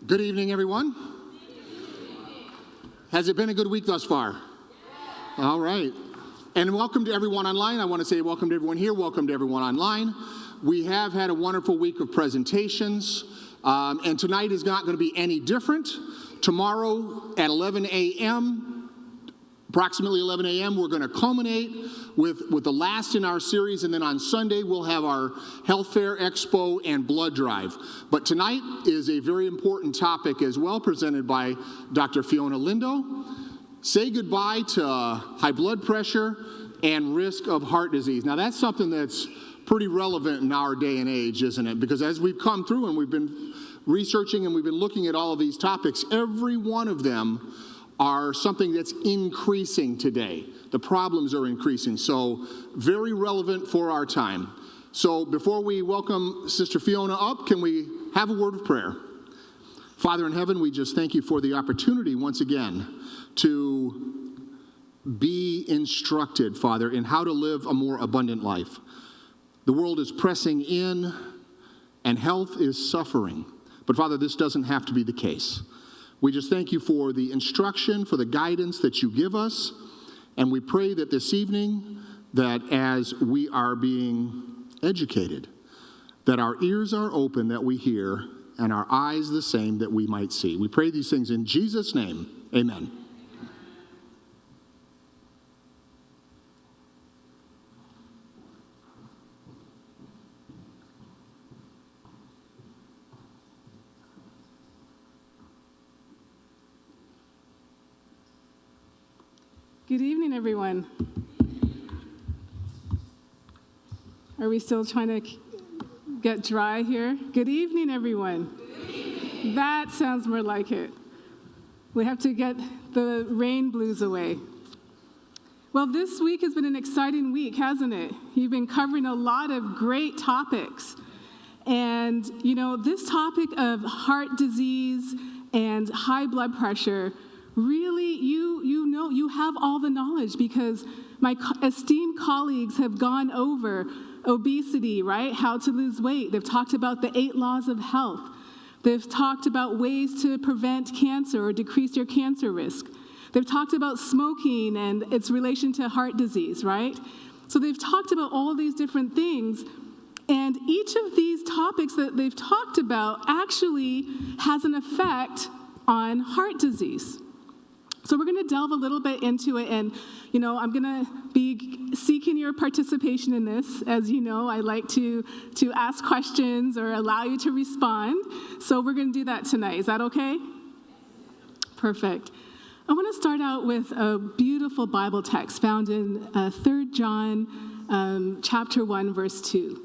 Good evening, everyone. Has it been a good week thus far? All right. And welcome to everyone online. I want to say welcome to everyone here. Welcome to everyone online. We have had a wonderful week of presentations, and tonight is not going to be any different. Tomorrow at 11 a.m., approximately 11 a.m., we're going to culminate with the last in our series, and then on Sunday we'll have our Health Fair Expo and blood drive. But tonight is a very important topic as well, presented by Dr. Fiona Lindo. Say goodbye to high blood pressure and risk of heart disease. Now that's something that's pretty relevant in our day and age, isn't it? Because as we've come through and we've been researching and we've been looking at all of these topics, every one of them are something that's increasing today. The problems are increasing, so very relevant for our time. So before we welcome Sister Fiona up, can we have a word of prayer? Father in heaven, we just thank you for the opportunity once again to be instructed, Father, in how to live a more abundant life. The world is pressing in and health is suffering. But Father, this doesn't have to be the case. We just thank you for the instruction, for the guidance that you give us. And we pray that this evening, that as we are being educated, that our ears are open, that we hear, and our eyes the same, that we might see. We pray these things in Jesus' name. Amen. Good evening, everyone. Are we still trying to get dry here? Good evening, everyone. Good evening. That sounds more like it. We have to get the rain blues away. Well, this week has been an exciting week, hasn't it? You've been covering a lot of great topics. And, you know, this topic of heart disease and high blood pressure, really, you have all the knowledge because my esteemed colleagues have gone over obesity, right? How to lose weight. They've talked about the 8 laws of health. They've talked about ways to prevent cancer or decrease your cancer risk. They've talked about smoking and its relation to heart disease, right? So they've talked about all these different things. And each of these topics that they've talked about actually has an effect on heart disease. So we're going to delve a little bit into it, and, you know, I'm going to be seeking your participation in this. As you know, I like to ask questions or allow you to respond. So we're going to do that tonight. Is that okay? Perfect. I want to start out with a beautiful Bible text found in 3 John chapter 1, verse 2.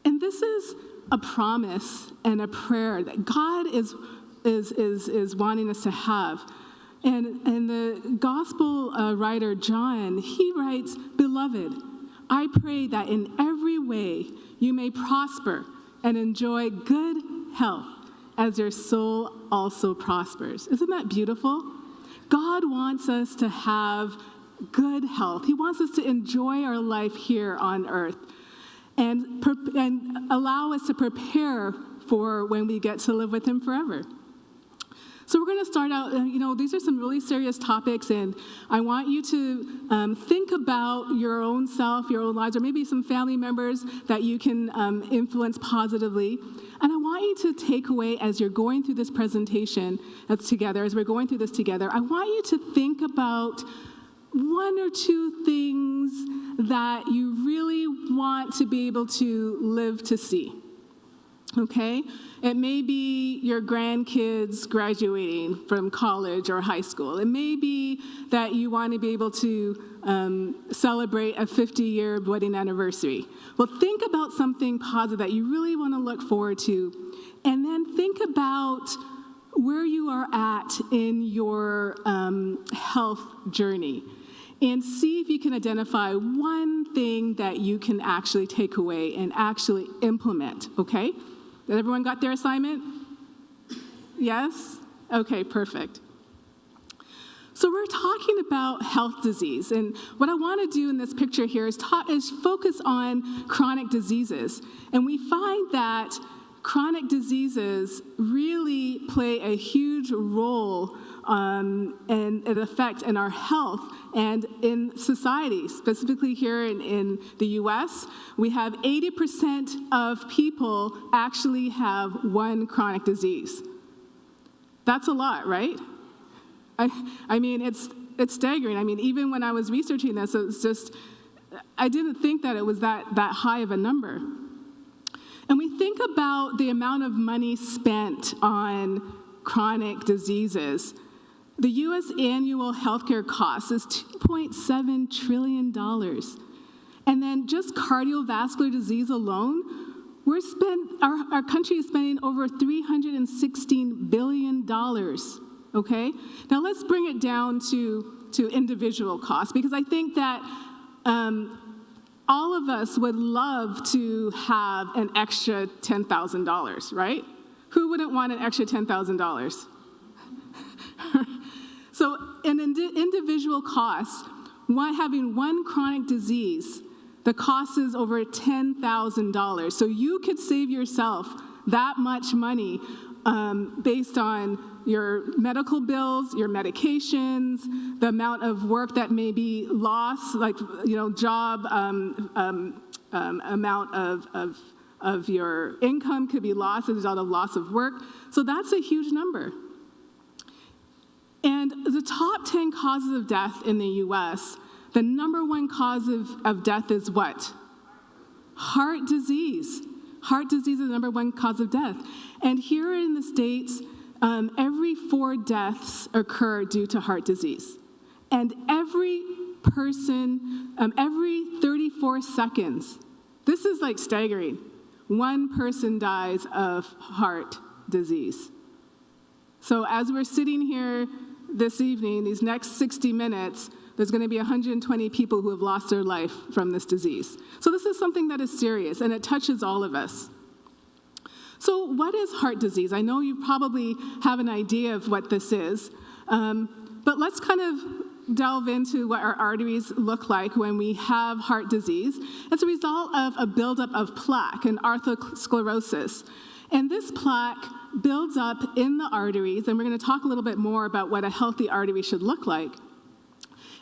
And this is a promise and a prayer that God is wanting us to have. And the gospel writer John, he writes, "Beloved, I pray that in every way you may prosper and enjoy good health as your soul also prospers." Isn't that beautiful? God wants us to have good health. He wants us to enjoy our life here on earth and allow us to prepare for when we get to live with him forever. So we're going to start out, these are some really serious topics, and I want you to think about your own self, your own lives, or maybe some family members that you can influence positively. And I want you to take away, as you're going through this presentation together, as we're going through this together, I want you to think about 1 or 2 things that you really want to be able to live to see. Okay? It may be your grandkids graduating from college or high school. It may be that you want to be able to celebrate a 50-year wedding anniversary. Well, think about something positive that you really want to look forward to, and then think about where you are at in your health journey, and see if you can identify one thing that you can actually take away and actually implement, okay? Has everyone got their assignment? Yes? Okay, perfect. So we're talking about health disease, and what I want to do in this picture here is focus on chronic diseases. And we find that chronic diseases really play a huge role and an effect in our health and in society. Specifically here in the US, we have 80% of people actually have one chronic disease. That's a lot, right? I mean, it's staggering. I mean, even when I was researching this, it was just, I didn't think that it was that high of a number. And we think about the amount of money spent on chronic diseases. The US annual healthcare cost is $2.7 trillion. And then just cardiovascular disease alone, our country is spending over $316 billion, okay? Now let's bring it down to individual costs, because I think that all of us would love to have an extra $10,000, right? Who wouldn't want an extra $10,000? So in individual costs, having one chronic disease, the cost is over $10,000. So you could save yourself that much money based on your medical bills, your medications, the amount of work that may be lost, like, job amount of your income could be lost as a result of loss of work. So that's a huge number. And the top 10 causes of death in the US, the number one cause of death is what? Heart disease. Heart disease is the number one cause of death. And here in the States, every 4 deaths occur due to heart disease. And every person, every 34 seconds, this is like staggering, one person dies of heart disease. So as we're sitting here this evening, these next 60 minutes, there's going to be 120 people who have lost their life from this disease. So this is something that is serious, and it touches all of us. So what is heart disease? I know you probably have an idea of what this is, but let's kind of delve into what our arteries look like when we have heart disease. It's a result of a buildup of plaque and atherosclerosis. And this plaque builds up in the arteries, and we're going to talk a little bit more about what a healthy artery should look like.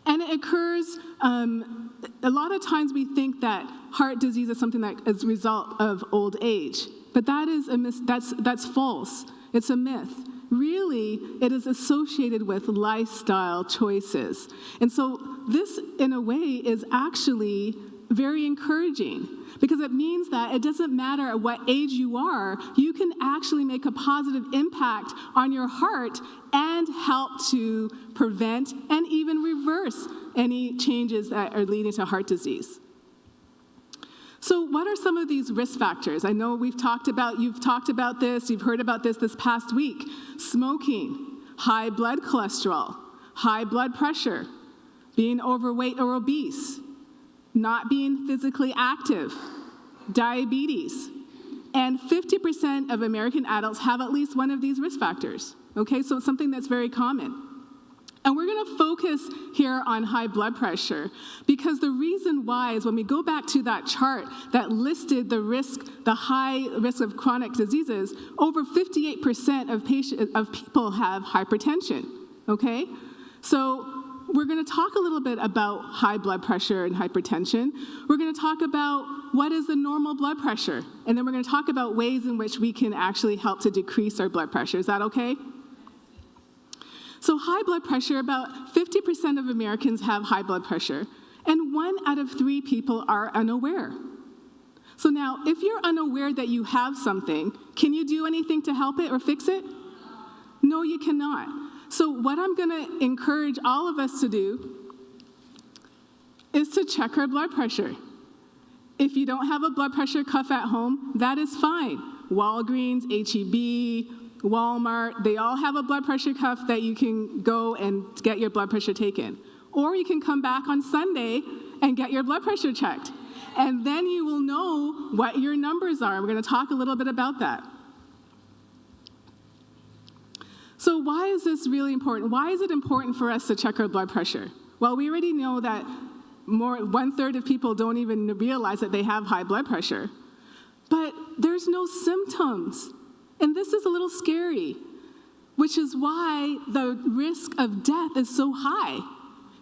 And it occurs, a lot of times we think that heart disease is something that is a result of old age, but that is that's false. It's a myth. Really, it is associated with lifestyle choices. And so this, in a way, is actually very encouraging, because it means that it doesn't matter at what age you are, you can actually make a positive impact on your heart and help to prevent and even reverse any changes that are leading to heart disease. So what are some of these risk factors? I know you've talked about this, you've heard about this past week. Smoking, high blood cholesterol, high blood pressure, being overweight or obese, not being physically active, diabetes, and 50% of American adults have at least one of these risk factors. Okay, so it's something that's very common. And we're going to focus here on high blood pressure, because the reason why is when we go back to that chart that listed the high risk of chronic diseases, over 58% of people have hypertension, okay? So we're going to talk a little bit about high blood pressure and hypertension. We're going to talk about what is the normal blood pressure, and then we're going to talk about ways in which we can actually help to decrease our blood pressure. Is that okay? So high blood pressure, about 50% of Americans have high blood pressure, and 1 out of 3 people are unaware. So now, if you're unaware that you have something, can you do anything to help it or fix it? No, you cannot. So what I'm going to encourage all of us to do is to check our blood pressure. If you don't have a blood pressure cuff at home, that is fine. Walgreens, H-E-B, Walmart, they all have a blood pressure cuff that you can go and get your blood pressure taken. Or you can come back on Sunday and get your blood pressure checked. And then you will know what your numbers are. We're going to talk a little bit about that. So why is this really important? Why is it important for us to check our blood pressure? Well, we already know that 1/3 of people don't even realize that they have high blood pressure. but there's no symptoms. And this is a little scary, which is why the risk of death is so high.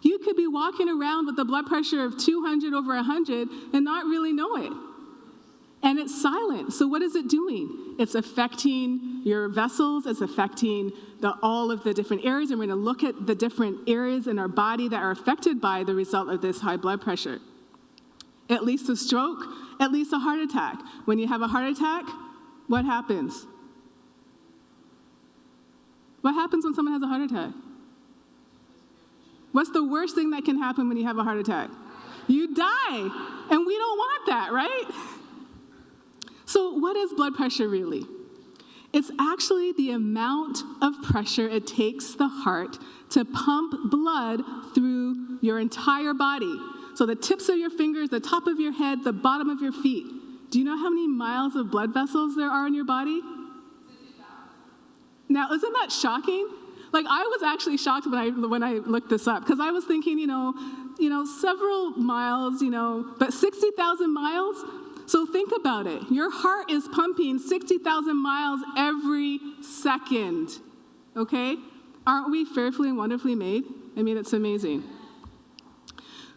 You could be walking around with a blood pressure of 200 over 100 and not really know it. And it's silent. So what is it doing? It's affecting your vessels. It's affecting all of the different areas. And we're going to look at the different areas in our body that are affected by the result of this high blood pressure. At least a stroke, at least a heart attack. When you have a heart attack, what happens? What happens when someone has a heart attack? What's the worst thing that can happen when you have a heart attack? You die. And we don't want that, right? So what is blood pressure really? It's actually the amount of pressure it takes the heart to pump blood through your entire body. So the tips of your fingers, the top of your head, the bottom of your feet. Do you know how many miles of blood vessels there are in your body? 60,000. Now, isn't that shocking? Like, I was actually shocked when I looked this up, because I was thinking, several miles, but 60,000 miles? So think about it. Your heart is pumping 60,000 miles every second, okay? Aren't we fearfully and wonderfully made? I mean, it's amazing.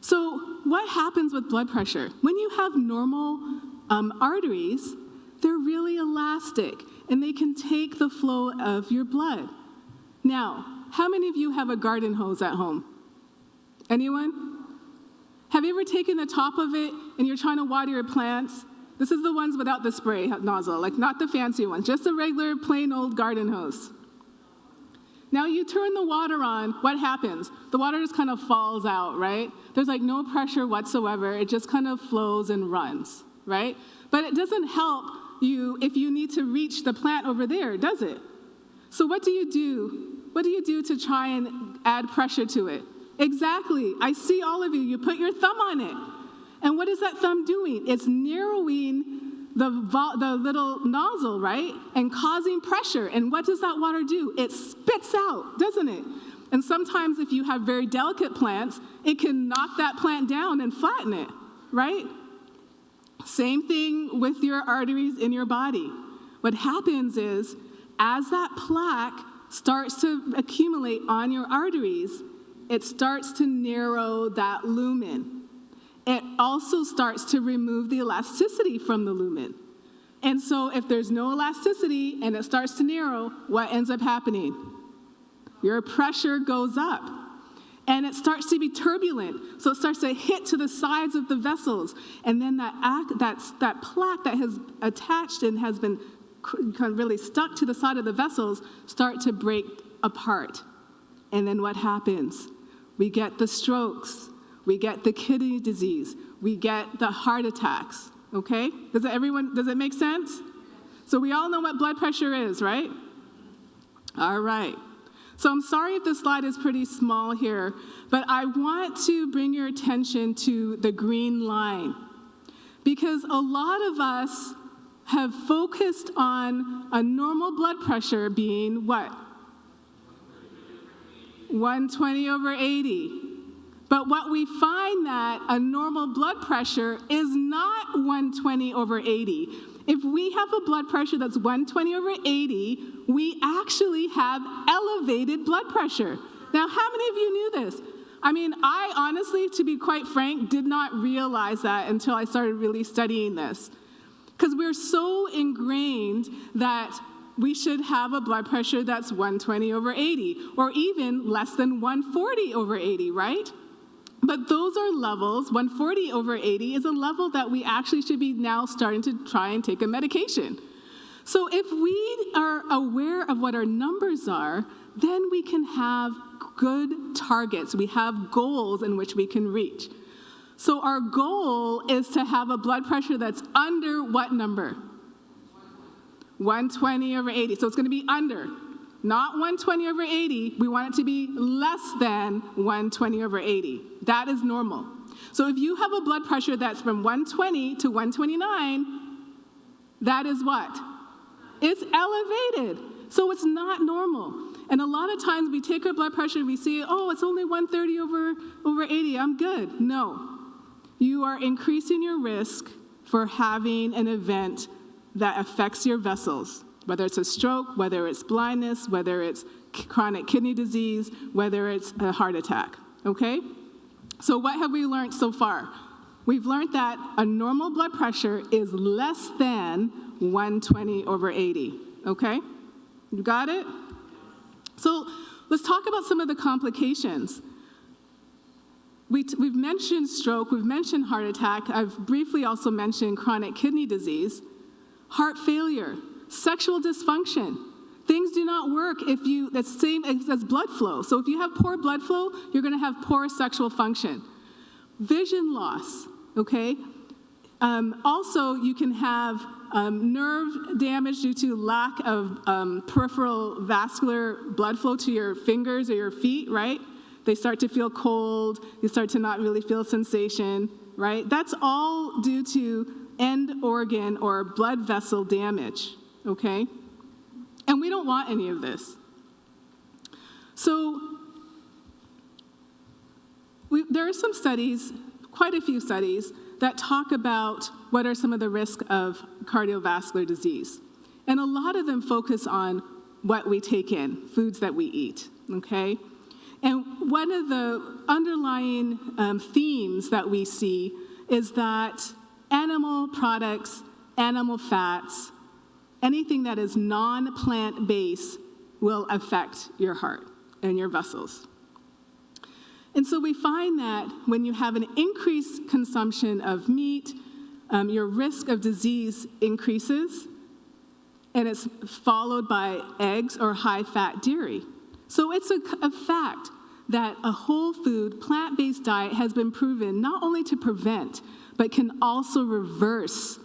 So what happens with blood pressure? When you have normal arteries, they're really elastic, and they can take the flow of your blood. Now, how many of you have a garden hose at home? Anyone? Have you ever taken the top of it and you're trying to water your plants? This is the ones without the spray nozzle, like not the fancy ones, just a regular plain old garden hose. Now you turn the water on, what happens? The water just kind of falls out, right? There's like no pressure whatsoever. It just kind of flows and runs, right? But it doesn't help you if you need to reach the plant over there, does it? So what do you do? What do you do to try and add pressure to it? Exactly. I see all of you. You put your thumb on it. And what is that thumb doing? It's narrowing the little nozzle, right? And causing pressure. And what does that water do? It spits out, doesn't it? And sometimes if you have very delicate plants, it can knock that plant down and flatten it, right? Same thing with your arteries in your body. What happens is, as that plaque starts to accumulate on your arteries, it starts to narrow that lumen. It also starts to remove the elasticity from the lumen. And so if there's no elasticity and it starts to narrow, what ends up happening? Your pressure goes up. And it starts to be turbulent. So it starts to hit to the sides of the vessels. And then that plaque that has attached and has been kind of really stuck to the side of the vessels start to break apart. And then what happens? We get the strokes, we get the kidney disease, we get the heart attacks, okay? Does it make sense? So we all know what blood pressure is, right? All right. So I'm sorry if the slide is pretty small here, but I want to bring your attention to the green line, because a lot of us have focused on a normal blood pressure being what? 120 over 80. But what we find that a normal blood pressure is not 120 over 80. If we have a blood pressure that's 120 over 80, we actually have elevated blood pressure. Now, how many of you knew this? I mean, I honestly, to be quite frank, did not realize that until I started really studying this. Because we're so ingrained that we should have a blood pressure that's 120 over 80, or even less than 140 over 80, right? But those are levels. 140 over 80 is a level that we actually should be now starting to try and take a medication. So if we are aware of what our numbers are, then we can have good targets. We have goals in which we can reach. So our goal is to have a blood pressure that's under what number? 120 over 80. So it's going to be under. Not 120 over 80. We want it to be less than 120 over 80. That is normal. So if you have a blood pressure that's from 120 to 129, that is what? It's elevated. So it's not normal. And a lot of times we take our blood pressure and we see, oh, it's only 130 over 80. I'm good. No. You are increasing your risk for having an event that affects your vessels, whether it's a stroke, whether it's blindness, whether it's chronic kidney disease, whether it's a heart attack, okay? So what have we learned so far? We've learned that a normal blood pressure is less than 120/80, okay? You got it? So let's talk about some of the complications. We've mentioned stroke, we've mentioned heart attack, I've briefly also mentioned chronic kidney disease, heart failure, sexual dysfunction. Things do not work if that's same as blood flow. So if you have poor blood flow, you're gonna have poor sexual function. Vision loss, okay? Also, you can have nerve damage due to lack of peripheral vascular blood flow to your fingers or your feet, right? They start to feel cold, you start to not really feel sensation, right? That's all due to end organ or blood vessel damage, okay? And we don't want any of this. So there are some studies, quite a few studies, that talk about what are some of the risks of cardiovascular disease. And a lot of them focus on what we take in, foods that we eat, okay? And one of the underlying themes that we see is that animal products, animal fats, anything that is non-plant-based will affect your heart and your vessels. And so we find that when you have an increased consumption of meat, your risk of disease increases, and it's followed by eggs or high-fat dairy. So it's a fact that a whole food, plant-based diet has been proven not only to prevent, but can also reverse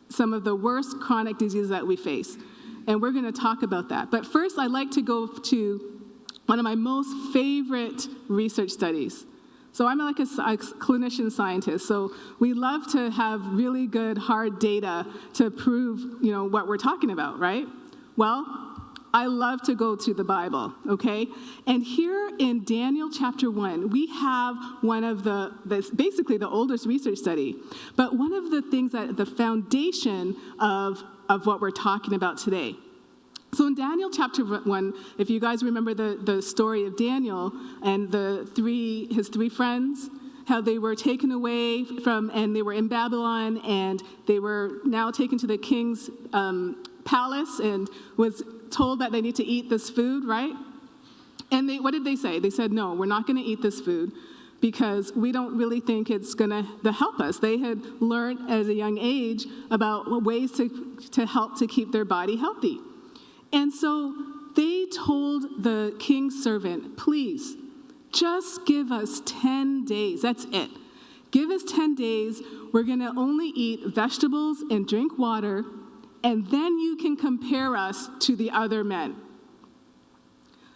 some of the worst chronic diseases that we face. And we're gonna talk about that. But first, I'd like to go to one of my most favorite research studies. So I'm like a clinician scientist, so we love to have really good, hard data to prove, what we're talking about, right? Well, I love to go to the Bible, okay? And here in Daniel chapter 1, we have one of basically the oldest research study, but one of the things that the foundation of what we're talking about today. So in Daniel chapter 1, if you guys remember the story of Daniel and his three friends, how they were taken away and they were in Babylon, and they were now taken to the king's palace and was told that they need to eat this food, right? And what did they say? They said, no, we're not going to eat this food because we don't really think it's going to help us. They had learned at a young age about ways to help to keep their body healthy. And so they told the king's servant, please, just give us 10 days. That's it. Give us 10 days. We're going to only eat vegetables and drink water, and then you can compare us to the other men.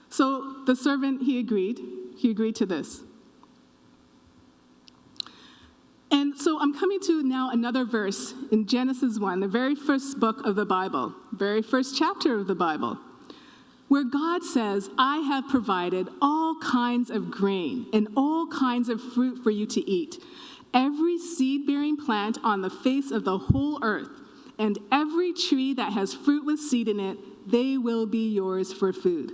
So the servant, he agreed. He agreed to this. And so I'm coming to now another verse in Genesis 1, the very first book of the Bible, very first chapter of the Bible, where God says, I have provided all kinds of grain and all kinds of fruit for you to eat, every seed-bearing plant on the face of the whole earth, and every tree that has fruit with seed in it, they will be yours for food.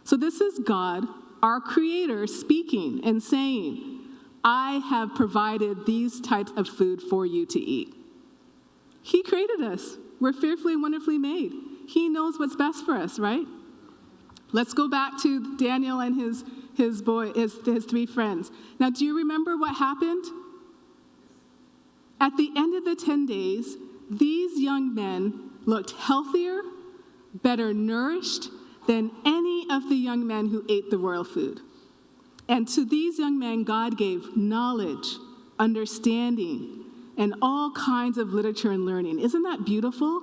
So this is God, our Creator, speaking and saying, I have provided these types of food for you to eat. He created us. We're fearfully and wonderfully made. He knows what's best for us, right? Let's go back to Daniel and his three friends. Now, do you remember what happened? At the end of the 10 days, these young men looked healthier, better nourished than any of the young men who ate the royal food. And to these young men, God gave knowledge, understanding, and all kinds of literature and learning. Isn't that beautiful?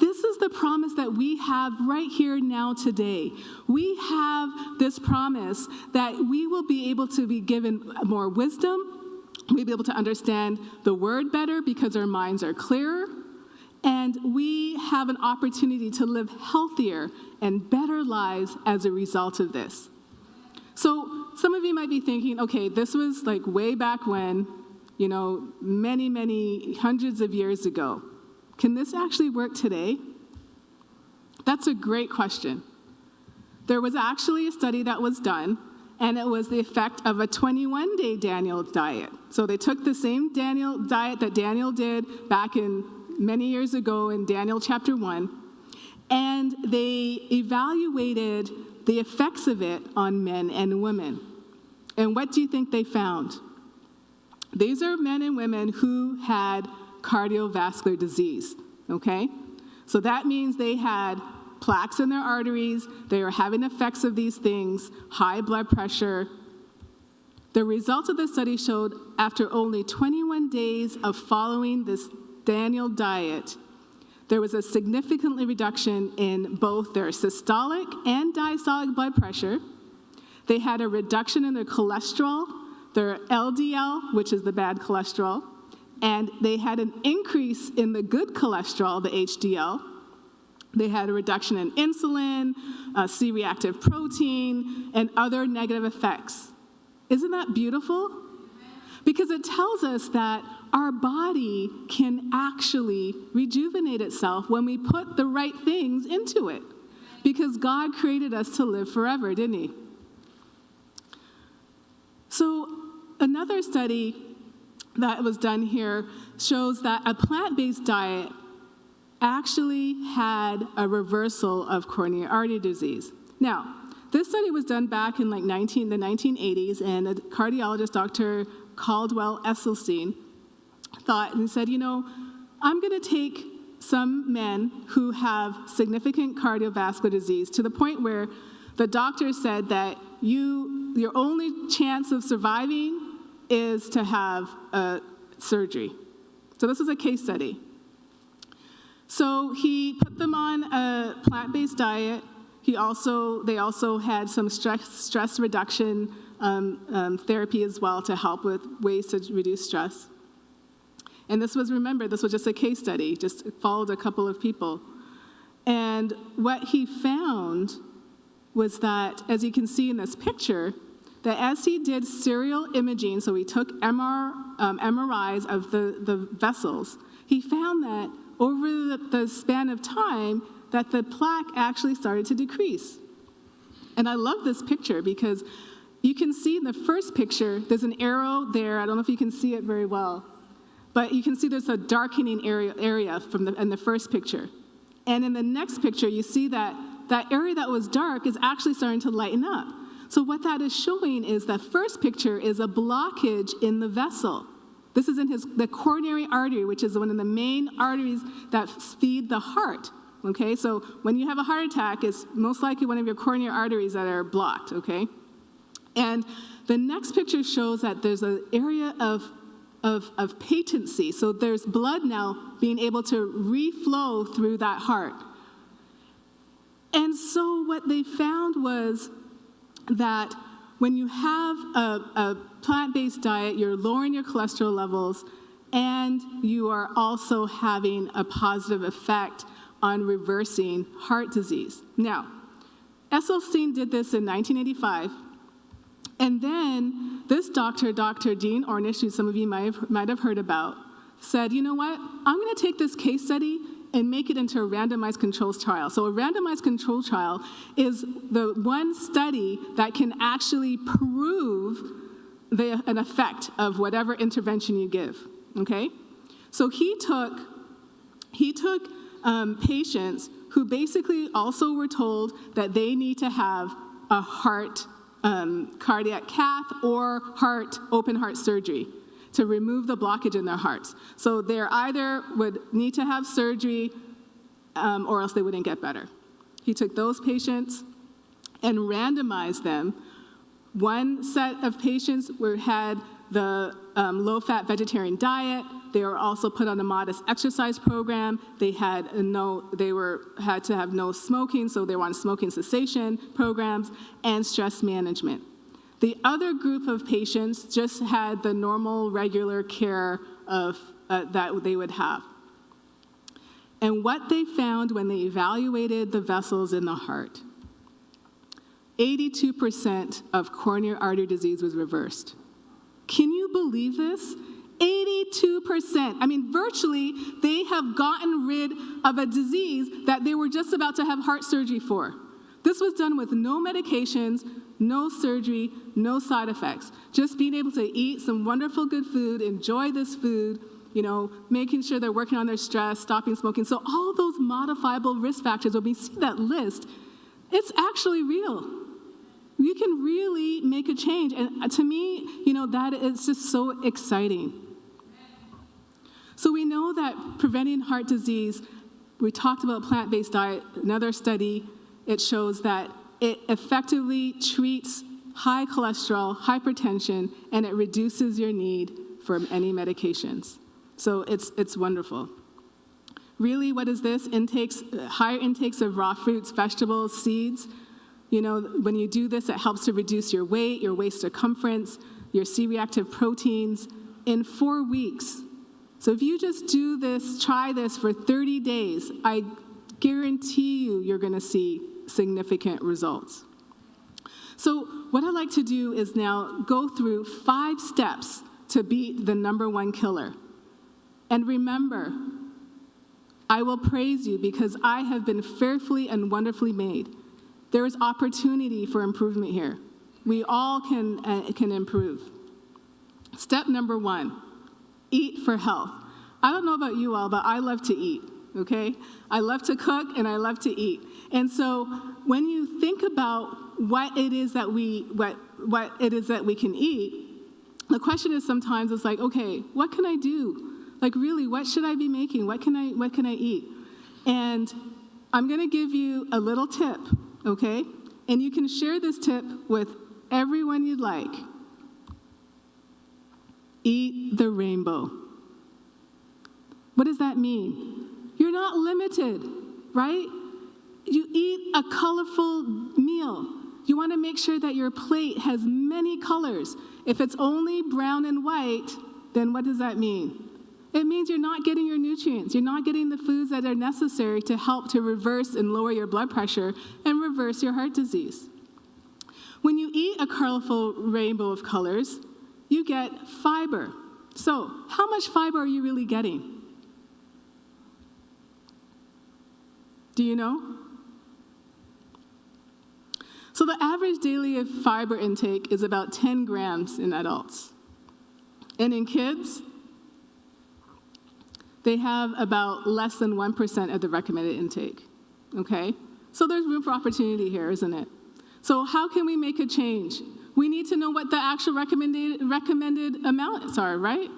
This is the promise that we have right here now today. We have this promise that we will be able to be given more wisdom. We'll be able to understand the word better because our minds are clearer. And we have an opportunity to live healthier and better lives as a result of this. So some of you might be thinking, okay, this was like way back when, many, many hundreds of years ago. Can this actually work today? That's a great question. There was actually a study that was done, and it was the effect of a 21-day Daniel diet. So they took the same Daniel diet that Daniel did back in many years ago in Daniel chapter 1, and they evaluated the effects of it on men and women. And what do you think they found? These are men and women who had cardiovascular disease, okay? So that means they had plaques in their arteries, they were having effects of these things, high blood pressure. The results of the study showed after only 21 days of following this Daniel diet, there was a significant reduction in both their systolic and diastolic blood pressure. They had a reduction in their cholesterol, their LDL, which is the bad cholesterol, and they had an increase in the good cholesterol, the HDL. They had a reduction in insulin, C-reactive protein, and other negative effects. Isn't that beautiful? Because it tells us that our body can actually rejuvenate itself when we put the right things into it. Because God created us to live forever, didn't he? So another study that was done here shows that a plant-based diet actually had a reversal of coronary artery disease. Now, this study was done back in the 1980s, and a cardiologist, Dr. Caldwell Esselstyn, thought and said, I'm going to take some men who have significant cardiovascular disease to the point where the doctor said that your only chance of surviving is to have a surgery. So this was a case study. So he put them on a plant-based diet. They also had some stress reduction therapy as well to help with ways to reduce stress. And this was just a case study, just followed a couple of people. And what he found was that, as you can see in this picture, that as he did serial imaging, so he took MRIs of the vessels, he found that over the span of time, that the plaque actually started to decrease. And I love this picture because you can see in the first picture, there's an arrow there. I don't know if you can see it very well, but you can see there's a darkening area in the first picture. And in the next picture, you see that area that was dark is actually starting to lighten up. So what that is showing is the first picture is a blockage in the vessel. This is in the coronary artery, which is one of the main arteries that feed the heart. Okay, so when you have a heart attack, it's most likely one of your coronary arteries that are blocked, okay? And the next picture shows that there's an area of patency. So there's blood now being able to reflow through that heart. And so what they found was that when you have a plant-based diet, you're lowering your cholesterol levels, and you are also having a positive effect on reversing heart disease. Now, Esselstyn did this in 1985, and then this doctor, Dr. Dean Ornish, who some of you might have heard about, said, you know what, I'm going to take this case study and make it into a randomized controls trial. So a randomized control trial is the one study that can actually prove an effect of whatever intervention you give, okay? So he took patients who basically also were told that they need to have a heart cardiac cath or open heart surgery to remove the blockage in their hearts. So they either would need to have surgery or else they wouldn't get better. He took those patients and randomized them. One set of patients had the low-fat vegetarian diet. They were also put on a modest exercise program. They had to have no smoking, so they were on smoking cessation programs and stress management. The other group of patients just had the normal, regular care that they would have. And what they found when they evaluated the vessels in the heart, 82% of coronary artery disease was reversed. Can you believe this? 82%. I mean, virtually, they have gotten rid of a disease that they were just about to have heart surgery for. This was done with no medications, no surgery, no side effects. Just being able to eat some wonderful good food, enjoy this food, making sure they're working on their stress, stopping smoking. So all those modifiable risk factors, when we see that list, it's actually real. You can really make a change. And to me, that is just so exciting. So we know that preventing heart disease, we talked about plant-based diet. Another study, it shows that it effectively treats high cholesterol, hypertension, and it reduces your need for any medications. So it's wonderful. Really, what is this? Higher intakes of raw fruits, vegetables, seeds. When you do this, it helps to reduce your weight, your waist circumference, your C-reactive proteins in 4 weeks. So if you just do this, try this for 30 days, I guarantee you're going to see significant results. So what I'd like to do is now go through 5 steps to beat the #1 killer. And remember, I will praise you because I have been fearfully and wonderfully made. There is opportunity for improvement here. We all can improve. Step #1, eat for health. I don't know about you all, but I love to eat, okay? I love to cook and I love to eat. And so when you think about what it is that we can eat, the question is sometimes it's like, okay, what can I do? Like really, what should I be making? What can I eat? And I'm gonna give you a little tip, okay? And you can share this tip with everyone you'd like. Eat the rainbow. What does that mean? You're not limited, right? You eat a colorful meal. You want to make sure that your plate has many colors. If it's only brown and white, then what does that mean? It means you're not getting your nutrients. You're not getting the foods that are necessary to help to reverse and lower your blood pressure and reverse your heart disease. When you eat a colorful rainbow of colors, you get fiber. So, how much fiber are you really getting? Do you know? So the average daily fiber intake is about 10 grams in adults. And in kids, they have about less than 1% of the recommended intake, okay? So there's room for opportunity here, isn't it? So how can we make a change? We need to know what the actual recommended amounts are, right?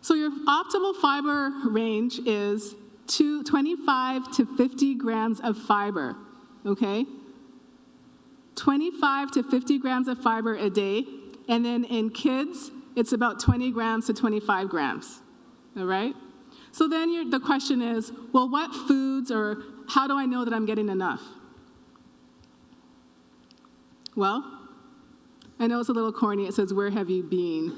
So your optimal fiber range is 25 to 50 grams of fiber, okay? 25 to 50 grams of fiber a day, and then in kids, it's about 20 grams to 25 grams, all right? So then the question is, well, what foods or how do I know that I'm getting enough? Well, I know it's a little corny. It says, where have you been?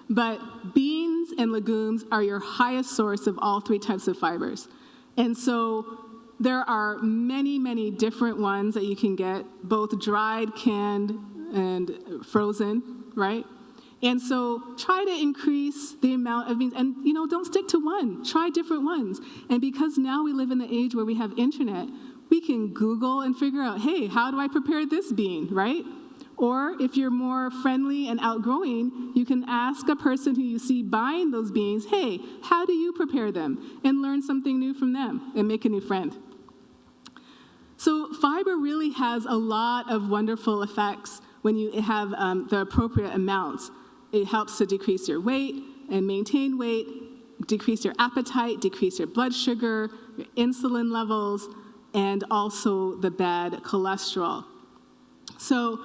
But beans and legumes are your highest source of all 3 types of fibers. And so there are many, many different ones that you can get, both dried, canned, and frozen, right? And so try to increase the amount of beans. And, don't stick to one. Try different ones. And because now we live in the age where we have internet, we can Google and figure out, hey, how do I prepare this bean, right? Or if you're more friendly and outgoing, you can ask a person who you see buying those beans, hey, how do you prepare them? And learn something new from them and make a new friend. So fiber really has a lot of wonderful effects when you have the appropriate amounts. It helps to decrease your weight and maintain weight, decrease your appetite, decrease your blood sugar, your insulin levels, and also the bad cholesterol. So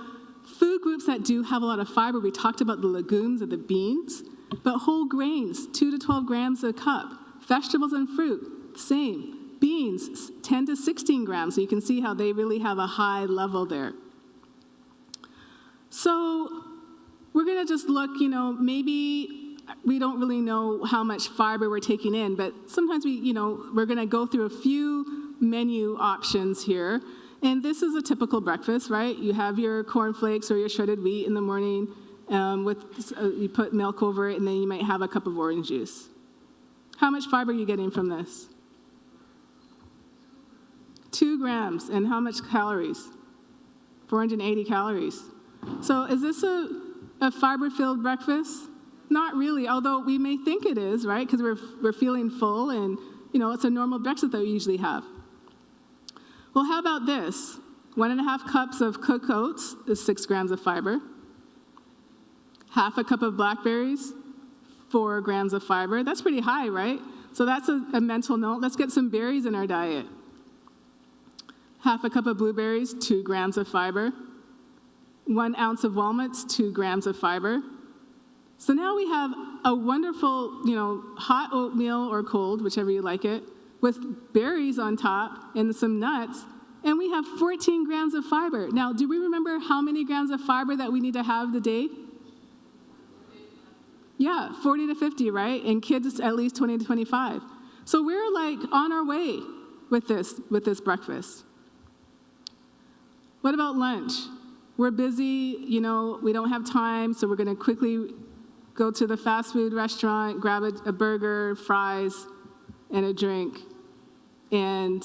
food groups that do have a lot of fiber, we talked about the legumes and the beans, but whole grains, 2 to 12 grams a cup. Vegetables and fruit, same. Beans, 10 to 16 grams, so you can see how they really have a high level there. So we're gonna just look, maybe we don't really know how much fiber we're taking in, but sometimes we're gonna go through a few menu options here. And this is a typical breakfast, right? You have your cornflakes or your shredded wheat in the morning. You put milk over it, and then you might have a cup of orange juice. How much fiber are you getting from this? 2 grams. And how much calories? 480 calories. So is this a fiber-filled breakfast? Not really, although we may think it is, right? Because we're feeling full, and it's a normal breakfast that we usually have. Well, how about this? 1.5 cups of cooked oats is 6 grams of fiber. Half a cup of blackberries, 4 grams of fiber. That's pretty high, right? So that's a mental note. Let's get some berries in our diet. Half a cup of blueberries, 2 grams of fiber. 1 ounce of walnuts, 2 grams of fiber. So now we have a wonderful, hot oatmeal or cold, whichever you like it, with berries on top and some nuts, and we have 14 grams of fiber. Now, do we remember how many grams of fiber that we need to have a day? Yeah, 40 to 50, right? And kids, at least 20 to 25. So we're like on our way with this breakfast. What about lunch? We're busy, we don't have time, so we're going to quickly go to the fast food restaurant, grab a burger, fries, and a drink. And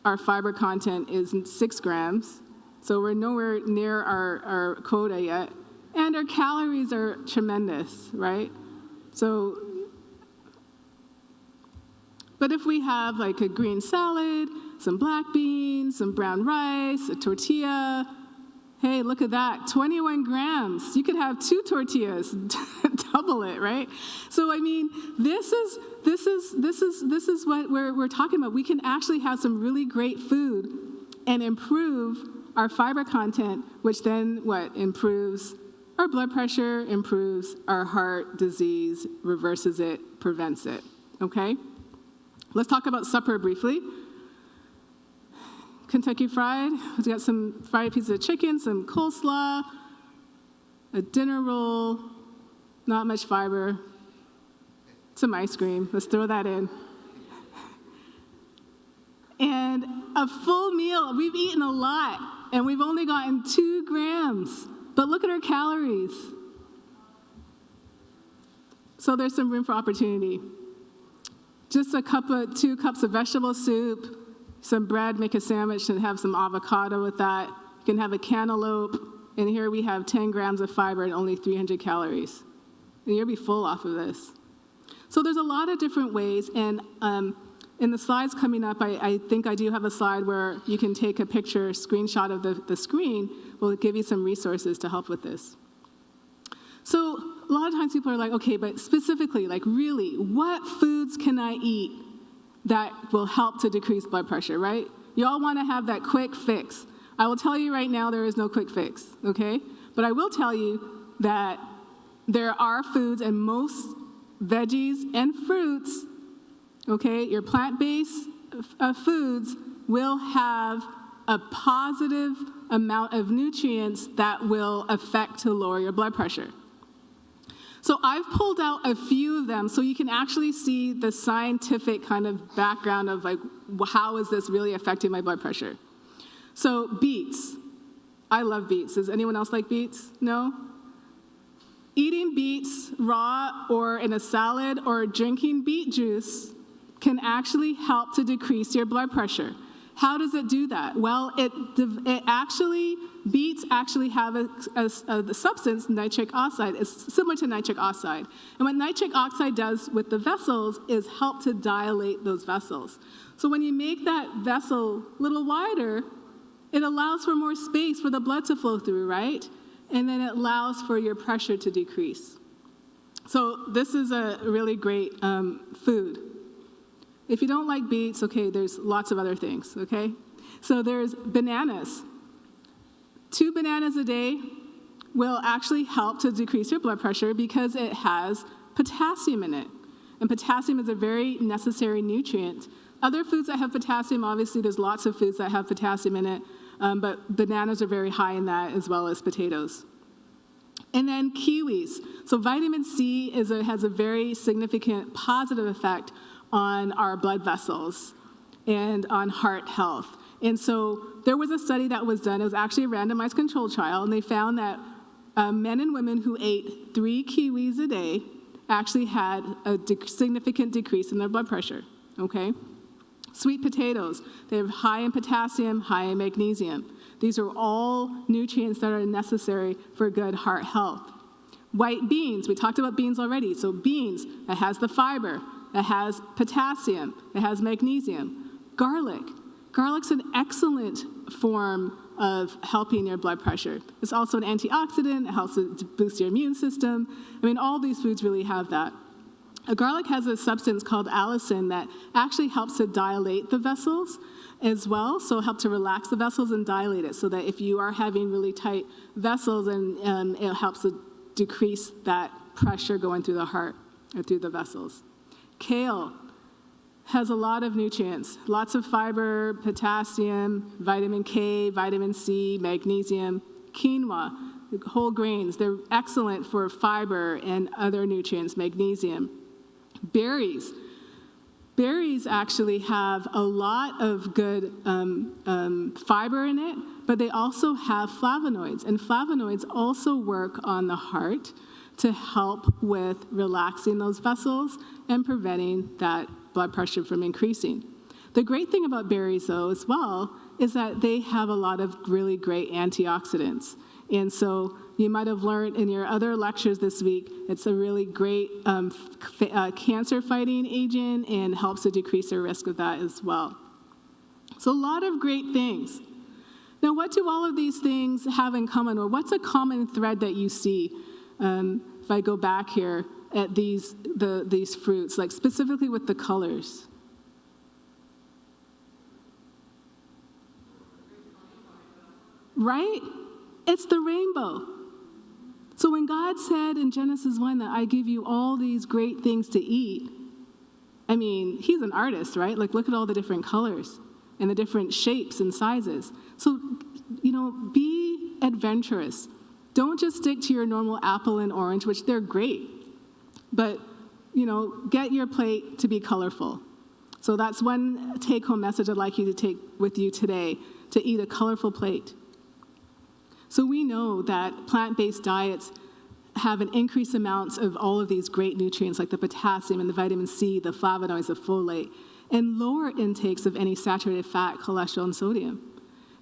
our fiber content is 6 grams, so we're nowhere near our quota yet. And our calories are tremendous, right? But if we have like a green salad, some black beans, some brown rice, a tortilla, hey, look at that, 21 grams. You could have 2 tortillas, double it, right? So I mean, this is what we're talking about. We can actually have some really great food and improve our fiber content, which then improves our blood pressure, improves our heart disease, reverses it, prevents it. Okay? Let's talk about supper briefly. Kentucky Fried. We've got some fried pieces of chicken, some coleslaw, a dinner roll, not much fiber, some ice cream. Let's throw that in. And a full meal. We've eaten a lot, and we've only gotten 2 grams. But look at our calories. So there's some room for opportunity. Just 2 cups of vegetable soup, some bread, make a sandwich, and have some avocado with that. You can have a cantaloupe, and here we have 10 grams of fiber and only 300 calories. And you'll be full off of this. So there's a lot of different ways, and in the slides coming up, I think I do have a slide where you can take a picture, screenshot of the screen. We'll give you some resources to help with this. So a lot of times people are like, okay, but specifically, like really, what foods can I eat that will help to decrease blood pressure, right? You all want to have that quick fix. I will tell you right now, there is no quick fix, okay? But I will tell you that there are foods, and most veggies and fruits, okay, your plant-based foods will have a positive amount of nutrients that will affect to lower your blood pressure. So I've pulled out a few of them so you can actually see the scientific kind of background of like, how is this really affecting my blood pressure? So beets. I love beets. Does anyone else like beets? No? Eating beets raw or in a salad or drinking beet juice can actually help to decrease your blood pressure. How does it do that? Well, beets actually have a substance, nitric oxide. It's similar to nitric oxide. And what nitric oxide does with the vessels is help to dilate those vessels. So when you make that vessel a little wider, it allows for more space for the blood to flow through, right? And then it allows for your pressure to decrease. So this is a really great food. If you don't like beets, okay, there's lots of other things, okay? So there's bananas. 2 bananas a day will actually help to decrease your blood pressure because it has potassium in it. And potassium is a very necessary nutrient. Other foods that have potassium, obviously there's lots of foods that have potassium in it, but bananas are very high in that, as well as potatoes. And then kiwis. So vitamin C has a very significant positive effect on our blood vessels and on heart health. And so there was a study that was done. It was actually a randomized control trial, and they found that Men and women who ate 3 kiwis a day actually had a significant decrease in their blood pressure, okay? Sweet potatoes, they're high in potassium, high in magnesium. These are all nutrients that are necessary for good heart health. White beans, we talked about beans already. So beans, it has the fiber, it has potassium, it has magnesium. Garlic's an excellent form of helping your blood pressure. It's also an antioxidant, it helps to boost your immune system. I mean, all these foods really have that. Garlic has a substance called allicin that actually helps to dilate the vessels as well, so help to relax the vessels and dilate it, so that if you are having really tight vessels, and it helps to decrease that pressure going through the heart or through the vessels. Kale has a lot of nutrients, lots of fiber, potassium, vitamin K, vitamin C, magnesium. Quinoa, whole grains, they're excellent for fiber and other nutrients, magnesium. Berries actually have a lot of good fiber in it, but they also have flavonoids, and flavonoids also work on the heart to help with relaxing those vessels and preventing that blood pressure from increasing. The great thing about berries, though, as well, is that they have a lot of really great antioxidants. And so you might have learned in your other lectures this week, it's a really great cancer-fighting agent and helps to decrease the risk of that as well. So a lot of great things. Now, what do all of these things have in common, or what's a common thread that you see if I go back here at these fruits, like specifically with the colors? Right? It's the rainbow. So when God said in Genesis 1 that I give you all these great things to eat, I mean, he's an artist, right? Like, look at all the different colors and the different shapes and sizes. So, be adventurous. Don't just stick to your normal apple and orange, which they're great. But, get your plate to be colorful. So that's one take-home message I'd like you to take with you today, to eat a colorful plate. So we know that plant-based diets have an increased amounts of all of these great nutrients like the potassium and the vitamin C, the flavonoids, the folate, and lower intakes of any saturated fat, cholesterol, and sodium.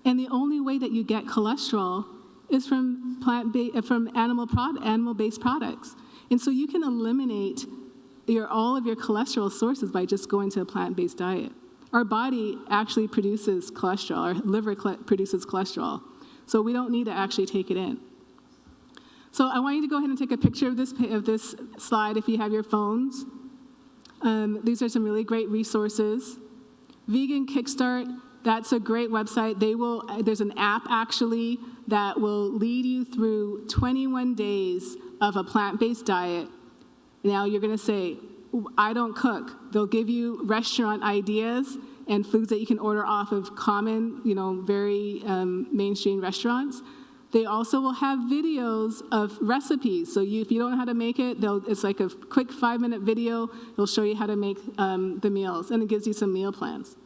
And the only way that you get cholesterol is from animal-based products. And so you can eliminate all of your cholesterol sources by just going to a plant-based diet. Our body actually produces cholesterol, our liver produces cholesterol. So we don't need to actually take it in. So I want you to go ahead and take a picture of this slide if you have your phones. These are some really great resources. Vegan Kickstart, that's a great website. There's an app actually that will lead you through 21 days of a plant-based diet. Now you're gonna say, I don't cook. They'll give you restaurant ideas and foods that you can order off of common, very mainstream restaurants. They also will have videos of recipes. So if you don't know how to make it, it's like a quick 5-minute video. They'll show you how to make the meals, and it gives you some meal plans.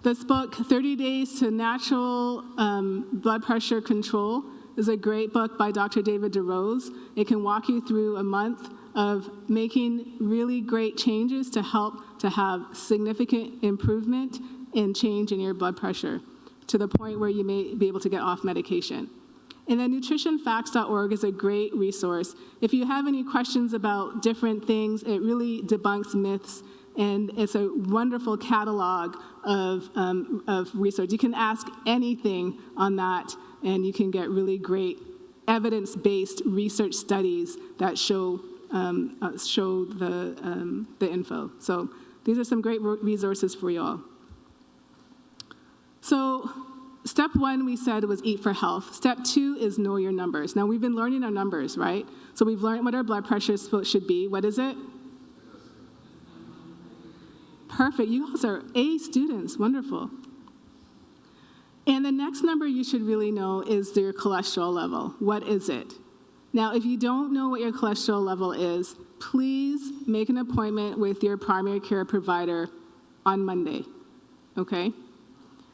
This book, 30 Days to Natural Blood Pressure Control, is a great book by Dr. David DeRose. It can walk you through a month of making really great changes to help to have significant improvement and change in your blood pressure to the point where you may be able to get off medication. And then nutritionfacts.org is a great resource. If you have any questions about different things, it really debunks myths, and it's a wonderful catalog of research. You can ask anything on that, and you can get really great evidence-based research studies that show the info. So these are some great resources for you all. So step 1 we said was eat for health. Step 2 is know your numbers. Now we've been learning our numbers, right? So we've learned what our blood pressure should be. What is it? Perfect. You guys are A students. Wonderful. And the next number you should really know is your cholesterol level. What is it? Now, if you don't know what your cholesterol level is, please make an appointment with your primary care provider on Monday, okay?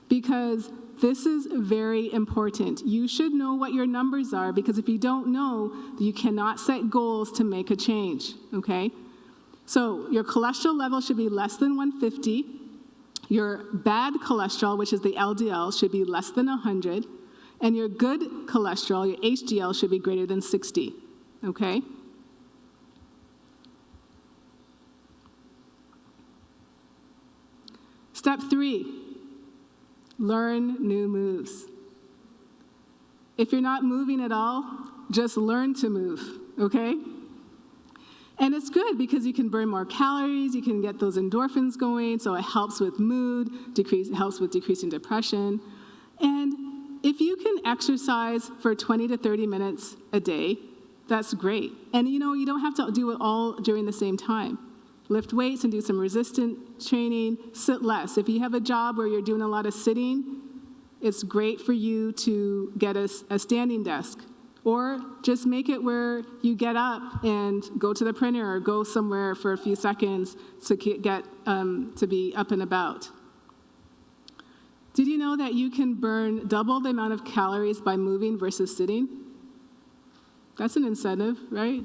Because This is very important. You should know what your numbers are, because if you don't know, you cannot set goals to make a change, okay? So your cholesterol level should be less than 150. Your bad cholesterol, which is the LDL, should be less than 100. And your good cholesterol, your HDL, should be greater than 60, okay? Step 3, learn new moves. If you're not moving at all, just learn to move, okay? And it's good because you can burn more calories, you can get those endorphins going, so it helps with mood, helps with decreasing depression. And if you can exercise for 20 to 30 minutes a day, that's great. And you know, you don't have to do it all during the same time. Lift weights and do some resistance training, sit less. If you have a job where you're doing a lot of sitting, it's great for you to get a standing desk. Or just make it where you get up and go to the printer or go somewhere for a few seconds to get to be up and about. Did you know that you can burn double the amount of calories by moving versus sitting? That's an incentive, right?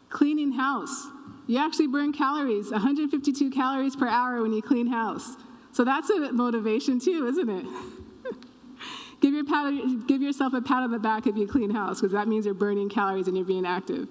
Cleaning house. You actually burn calories, 152 calories per hour when you clean house. So that's a motivation too, isn't it? Give yourself a pat on the back if you clean house, because that means you're burning calories and you're being active.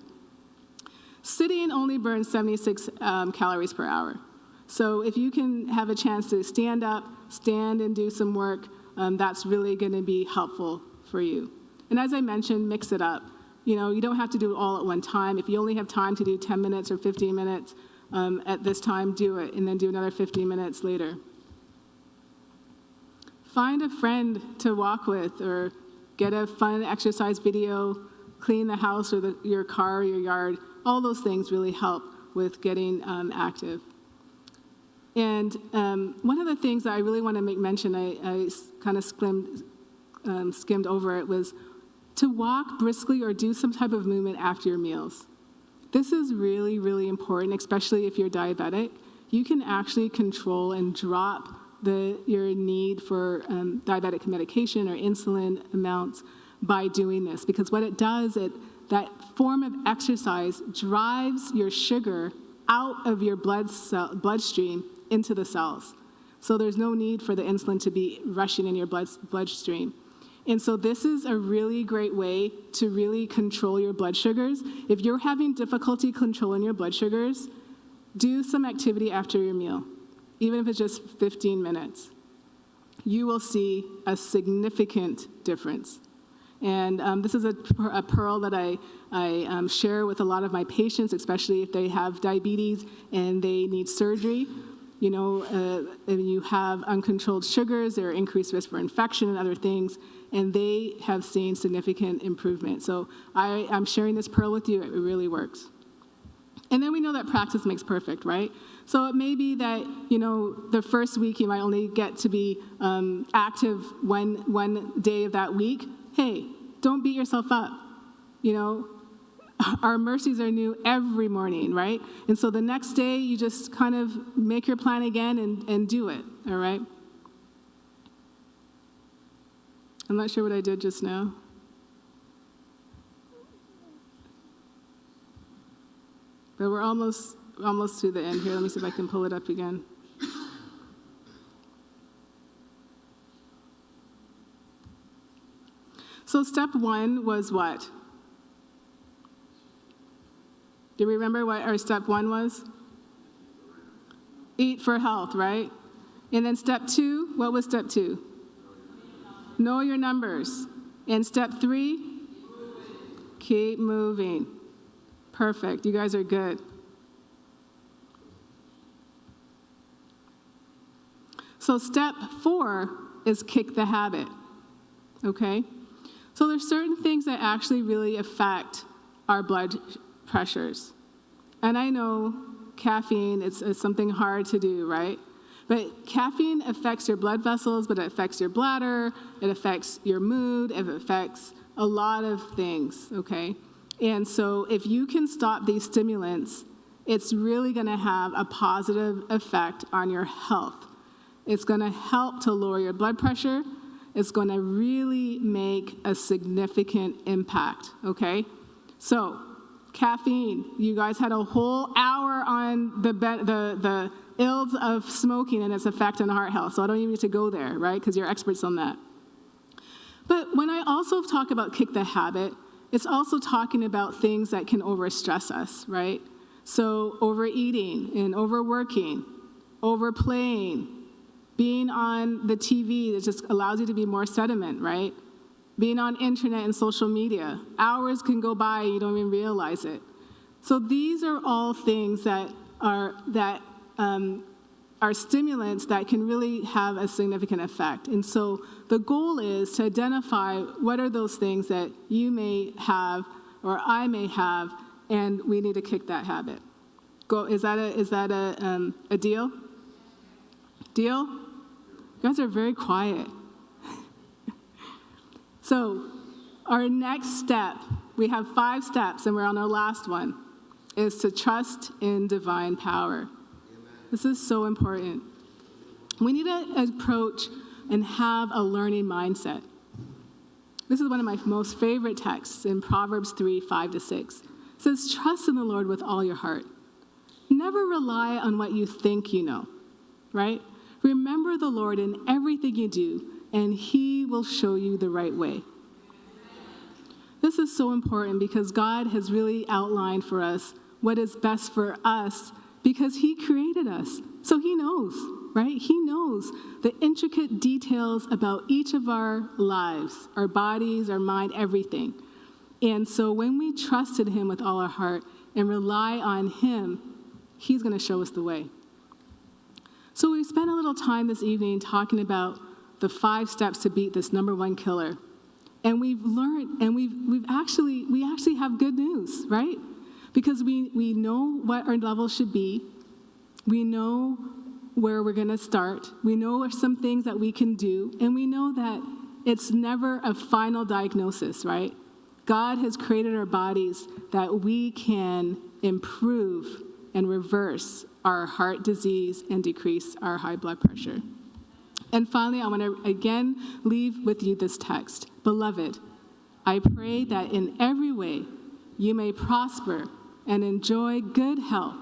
Sitting only burns 76 calories per hour. So if you can have a chance to stand up, stand and do some work, that's really going to be helpful for you. And as I mentioned, mix it up. You know, you don't have to do it all at one time. If you only have time to do 10 minutes or 15 minutes at this time, do it, and then do another 15 minutes later. Find a friend to walk with, or get a fun exercise video, clean the house or your car or your yard. All those things really help with getting active. And one of the things that I really want to make mention, I kind of skimmed over it, was to walk briskly or do some type of movement after your meals. This is really, really important, especially if you're diabetic. You can actually control and drop your need for diabetic medication or insulin amounts by doing this, because what it does, that form of exercise drives your sugar out of your bloodstream into the cells. So there's no need for the insulin to be rushing in your bloodstream. And so this is a really great way to really control your blood sugars. If you're having difficulty controlling your blood sugars, do some activity after your meal, even if it's just 15 minutes. You will see a significant difference. And this is a pearl that I share with a lot of my patients, especially if they have diabetes and they need surgery. You know, if you have uncontrolled sugars, there are increased risk for infection and other things, and they have seen significant improvement. So I'm sharing this pearl with you. It really works. And then we know that practice makes perfect, right? So it may be that, you know, the first week you might only get to be active one day of that week. Hey, don't beat yourself up. You know, our mercies are new every morning, right? And so the next day you just kind of make your plan again and do it, all right? I'm not sure what I did just now. But we're almost to the end here. Let me see if I can pull it up again. So step 1 was what? Do you remember what our step 1 was? Eat for health, right? And then step 2, what was step 2? Know your numbers. And step 3? Keep moving. Perfect. You guys are good. So step 4 is kick the habit, okay? So there's certain things that actually really affect our blood pressures. And I know caffeine, it's something hard to do, right? But caffeine affects your blood vessels, but it affects your bladder, it affects your mood, it affects a lot of things, okay? And so if you can stop these stimulants, it's really going to have a positive effect on your health. It's going to help to lower your blood pressure. It's going to really make a significant impact, okay? So, caffeine. You guys had a whole hour on the ills of smoking and its effect on heart health, so I don't even need to go there, right? Because you're experts on that. But when I also talk about kick the habit, it's also talking about things that can overstress us, right? So overeating and overworking, overplaying, being on the TV that just allows you to be more sediment, right? Being on internet and social media. Hours can go by and you don't even realize it. So these are all things that are stimulants that can really have a significant effect. And so the goal is to identify what are those things that you may have or I may have, and we need to kick that habit. Is that a deal? Deal? You guys are very quiet. So our next step, we have 5 steps, and we're on our last one, is to trust in divine power. Amen. This is so important. We need to approach and have a learning mindset. This is one of my most favorite texts in Proverbs 3, 5-6. It says, trust in the Lord with all your heart. Never rely on what you think you know, right? Remember the Lord in everything you do, and he will show you the right way. This is so important because God has really outlined for us what is best for us because he created us. So he knows, right? He knows the intricate details about each of our lives, our bodies, our mind, everything. And so when we trusted him with all our heart and rely on him, he's going to show us the way. So we spent a little time this evening talking about the 5 steps to beat this number 1 killer. And we've learned, and we actually have good news, right? Because we know what our level should be. We know where we're going to start. We know some things that we can do. And we know that it's never a final diagnosis, right? God has created our bodies that we can improve and reverse our heart disease and decrease our high blood pressure. And finally, I want to again leave with you this text. Beloved, I pray that in every way you may prosper and enjoy good health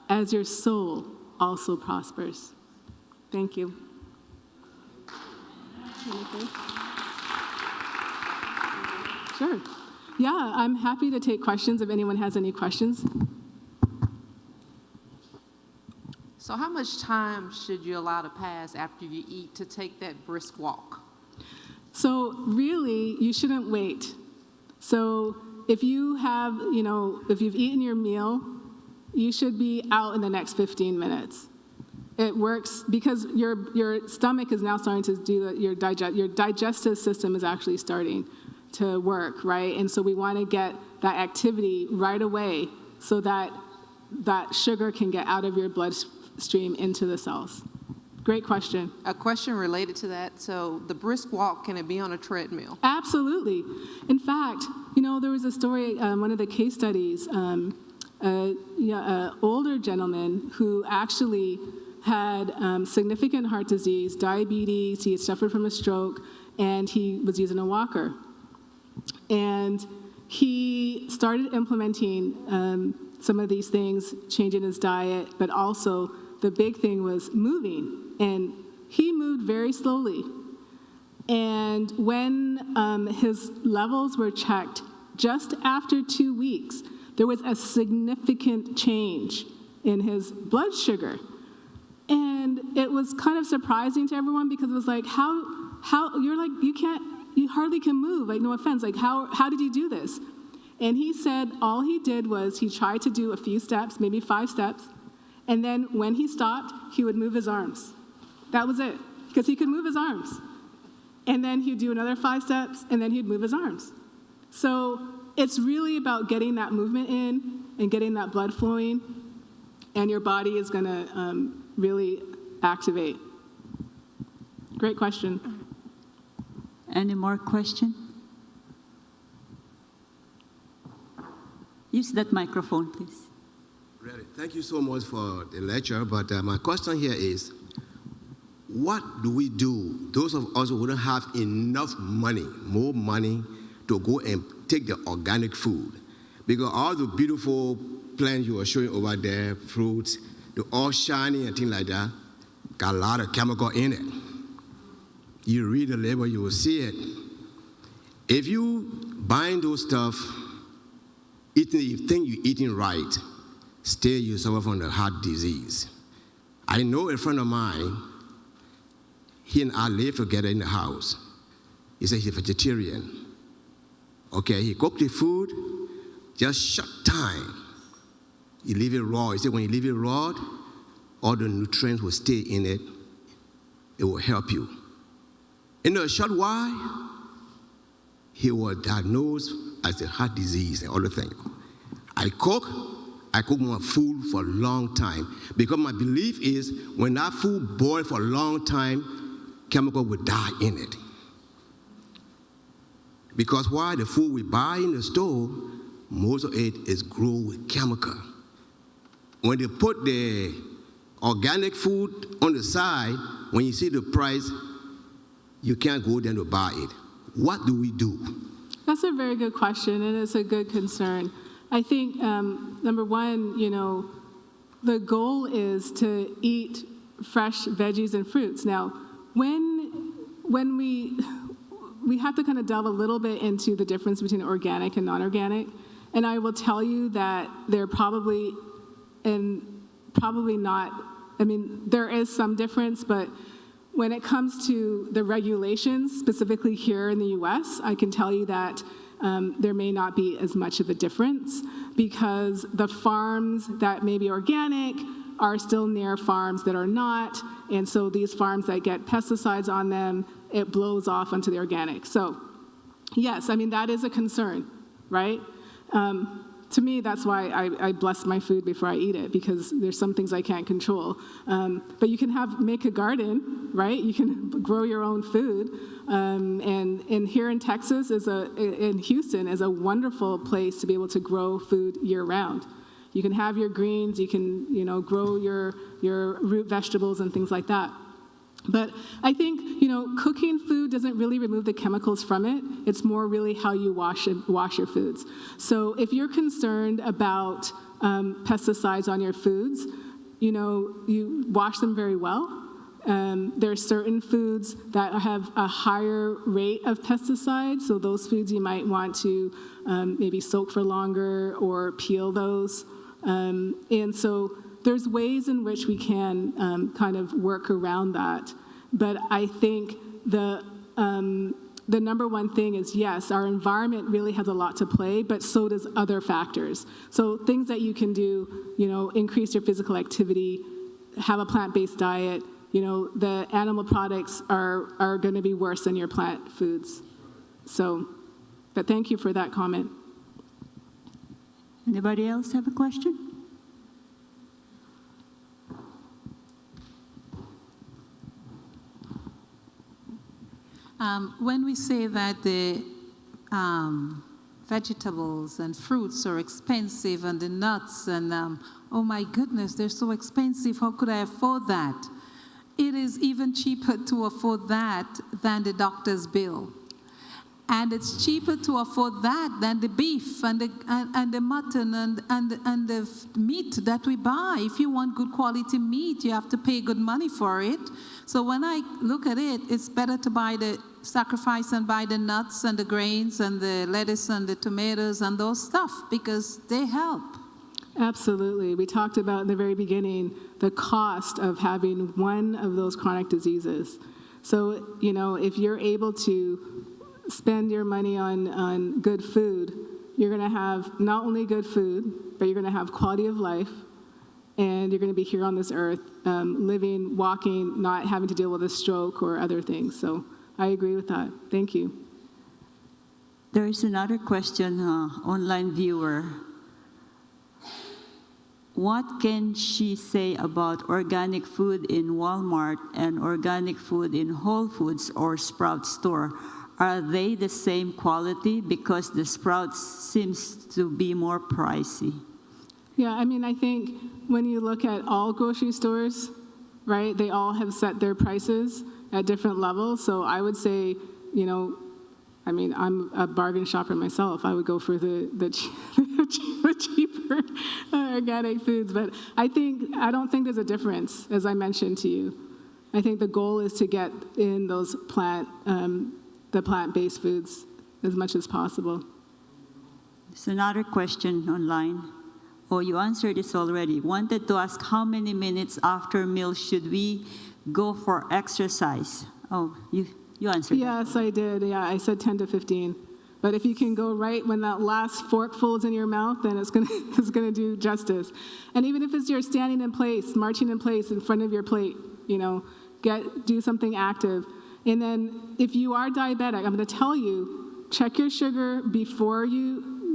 as your soul also prospers. Thank you. Sure. Yeah, I'm happy to take questions if anyone has any questions. So how much time should you allow to pass after you eat to take that brisk walk? So really, you shouldn't wait. So if you have, if you've eaten your meal, you should be out in the next 15 minutes. It works because your stomach is now starting to do your digestive system is actually starting to work, right? And so we want to get that activity right away so that that sugar can get out of your bloodstream into the cells. Great question. A question related to that. So the brisk walk, can it be on a treadmill? Absolutely. In fact, there was a story, one of the case studies, an older gentleman who actually had significant heart disease, diabetes, he had suffered from a stroke, and he was using a walker. And he started implementing some of these things, changing his diet, but also the big thing was moving. And he moved very slowly. And when his levels were checked, just after 2 weeks, there was a significant change in his blood sugar. And it was kind of surprising to everyone because it was like, how you're like, you hardly can move, like no offense, like how did you do this? And he said all he did was he tried to do a few steps, maybe 5 steps, and then when he stopped, he would move his arms. That was it, because he could move his arms. And then he'd do another 5 steps, and then he'd move his arms. So it's really about getting that movement in and getting that blood flowing, and your body is going to really activate. Great question. Any more question? Use that microphone, please. Ready. Thank you so much for the lecture, but my question here is, what do we do? Those of us who don't have enough money, more money, to go and take the organic food. Because all the beautiful plants you were showing over there, fruits, they're all shiny and things like that, got a lot of chemical in it. You read the label, you will see it. If you buying those stuff, eating, you think you're eating right, still you suffer from the heart disease. I know a friend of mine, he and I live together in the house. He said he's a vegetarian. Okay, he cooked the food, just short time. You leave it raw. He said when you leave it raw, all the nutrients will stay in it. It will help you. In a short while, he was diagnosed as a heart disease and other things. I cook my food for a long time because my belief is when that food boils for a long time, chemical will die in it. Because why? The food we buy in the store, most of it is grown with chemical. When they put the organic food on the side, when you see the price, you can't go there to buy it. What do we do? That's a very good question, and it's a good concern. I think, number one, the goal is to eat fresh veggies and fruits. Now, when we have to kind of delve a little bit into the difference between organic and non-organic, and I will tell you that they're probably not, there is some difference, but when it comes to the regulations, specifically here in the US, I can tell you that there may not be as much of a difference because the farms that may be organic are still near farms that are not, and so these farms that get pesticides on them, it blows off onto the organic. So yes, that is a concern, right? To me, that's why I bless my food before I eat it, because there's some things I can't control. But you can make a garden, right? You can grow your own food. And here in Texas, in Houston, is a wonderful place to be able to grow food year-round. You can have your greens, you can grow your root vegetables and things like that. But I think, cooking food doesn't really remove the chemicals from it. It's more really how you wash your foods. So if you're concerned about pesticides on your foods, you wash them very well. There are certain foods that have a higher rate of pesticides, so those foods you might want to maybe soak for longer or peel those. And so there's ways in which we can kind of work around that. But I think the number one thing is, yes, our environment really has a lot to play, but so does other factors. So things that you can do, increase your physical activity, have a plant-based diet. The animal products are going to be worse than your plant foods. So, but thank you for that comment. Anybody else have a question? When we say that the vegetables and fruits are expensive and the nuts and, oh my goodness, they're so expensive, how could I afford that? It is even cheaper to afford that than the doctor's bill. And it's cheaper to afford that than the beef and the mutton and the meat that we buy. If you want good quality meat, you have to pay good money for it. So when I look at it, it's better to sacrifice and buy the nuts and the grains and the lettuce and the tomatoes and those stuff because they help. Absolutely. We talked about in the very beginning the cost of having one of those chronic diseases. So, if you're able to spend your money on good food, you're going to have not only good food, but you're going to have quality of life, and you're going to be here on this earth, living, walking, not having to deal with a stroke or other things. So I agree with that. Thank you. There is another question, online viewer. What can she say about organic food in Walmart and organic food in Whole Foods or Sprouts store? Are they the same quality? Because the Sprouts seems to be more pricey. Yeah, I think when you look at all grocery stores, right? They all have set their prices at different levels. So I would say, you know, I mean, I'm a bargain shopper myself. I would go for the cheaper organic foods. But I don't think there's a difference, as I mentioned to you. I think the goal is to get in those the plant-based foods as much as possible. There's another question online. Oh, you answered this already. Wanted to ask how many minutes after meal should we go for exercise? Oh, you answered that. Yes, I did. Yeah, I said 10 to 15. But if you can go right when that last forkful is in your mouth, then it's gonna do justice. And even if it's you're standing in place, marching in place in front of your plate, you know, do something active. And then if you are diabetic, I'm gonna tell you, check your sugar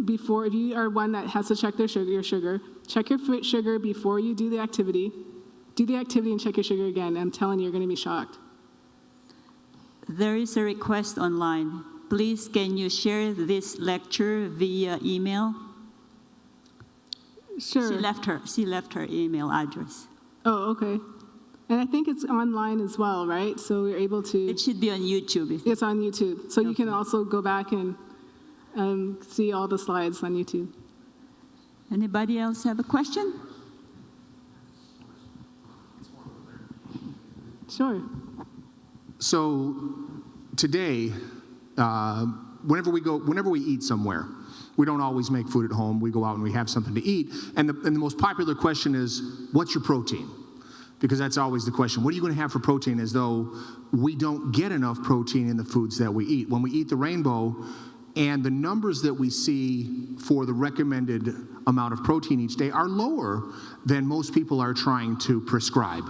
if you are one that has to check your sugar, check your sugar before you do the activity. Do the activity and check your sugar again. I'm telling you, you're gonna be shocked. There is a request online. Please, can you share this lecture via email? Sure. She left her email address. Oh, okay. And I think it's online as well, right? So we're able to. It should be on YouTube. It's on YouTube. So you can also go back and see all the slides on YouTube. Anybody else have a question? Sure. So today, whenever we eat somewhere, we don't always make food at home. We go out and we have something to eat. And the most popular question is, what's your protein? Because that's always the question. What are you going to have for protein? As though we don't get enough protein in the foods that we eat. When we eat the rainbow, and the numbers that we see for the recommended amount of protein each day are lower than most people are trying to prescribe.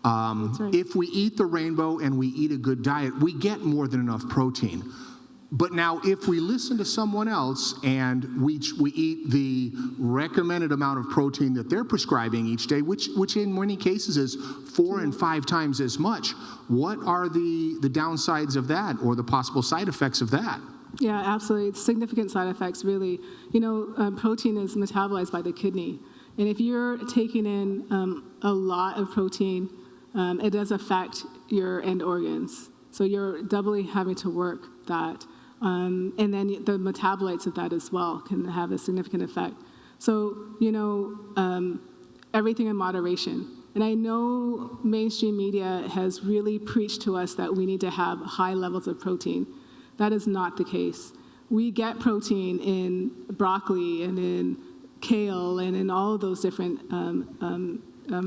Right. If we eat the rainbow and we eat a good diet, we get more than enough protein. But now if we listen to someone else and we eat the recommended amount of protein that they're prescribing each day, which in many cases is 4 and 5 times as much, what are the downsides of that or the possible side effects of that? Yeah, absolutely. It's significant side effects, really. You know, protein is metabolized by the kidney. And if you're taking in a lot of protein, it does affect your end organs. So you're doubly having to work that. And then the metabolites of that as well can have a significant effect. So, you know, everything in moderation. And I know mainstream media has really preached to us that we need to have high levels of protein. That is not the case. We get protein in broccoli and in kale and in all of those different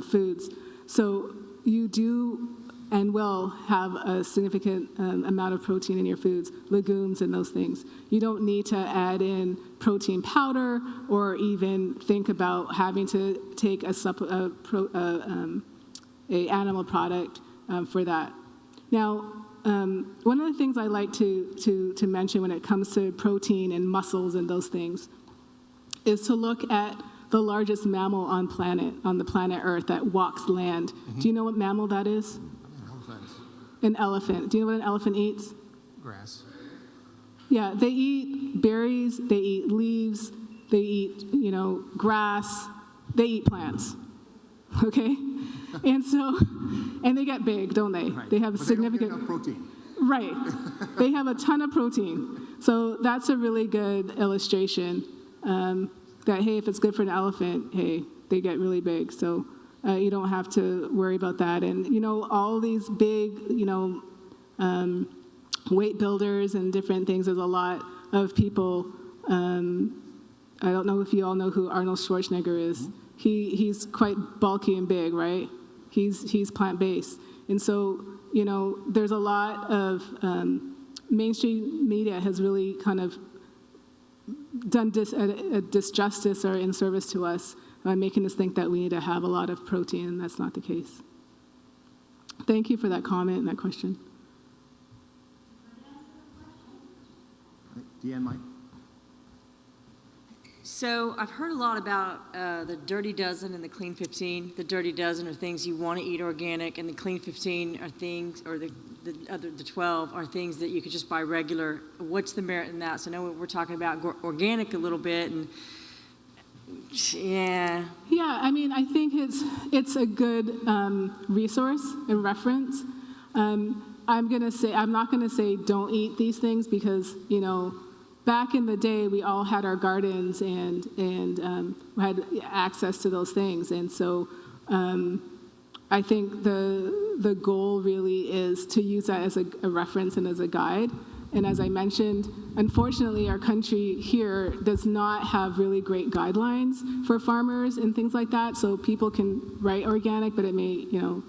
foods. So you do and will have a significant amount of protein in your foods, legumes and those things. You don't need to add in protein powder or even think about having to take a animal product for that. Now, one of the things I like to mention when it comes to protein and muscles and those things is to look at the largest mammal on the planet Earth that walks land. Mm-hmm. Do you know what mammal that is? An elephant. Do you know what an elephant eats? Grass. Yeah, they eat berries, they eat leaves, they eat, you know, grass, they eat plants. Okay? And they get big, don't they? Right. They have a significant. They don't get enough protein. Right. They have a ton of protein. So that's a really good illustration that, hey, if it's good for an elephant, hey, they get really big. So you don't have to worry about that. And, you know, all these big, you know, weight builders and different things, there's a lot of people. I don't know if you all know who Arnold Schwarzenegger is. He's quite bulky and big, right? He's plant-based. And so, you know, there's a lot of mainstream media has really kind of done a disjustice or in service to us by making us think that we need to have a lot of protein, and that's not the case. Thank you for that comment and that question. Deanne, Mike? So I've heard a lot about the Dirty Dozen and the Clean 15. The Dirty Dozen are things you want to eat organic, and the Clean 15 are things, or the 12 are things that you could just buy regular. What's the merit in that? So I know we're talking about organic a little bit, and Yeah. Yeah, I mean, I think it's a good resource and reference. I'm not gonna say don't eat these things because, you know, back in the day, we all had our gardens and had access to those things. And so I think the goal really is to use that as a reference and as a guide. And as I mentioned, unfortunately, our country here does not have really great guidelines for farmers and things like that. So people can write organic, but it may, you know,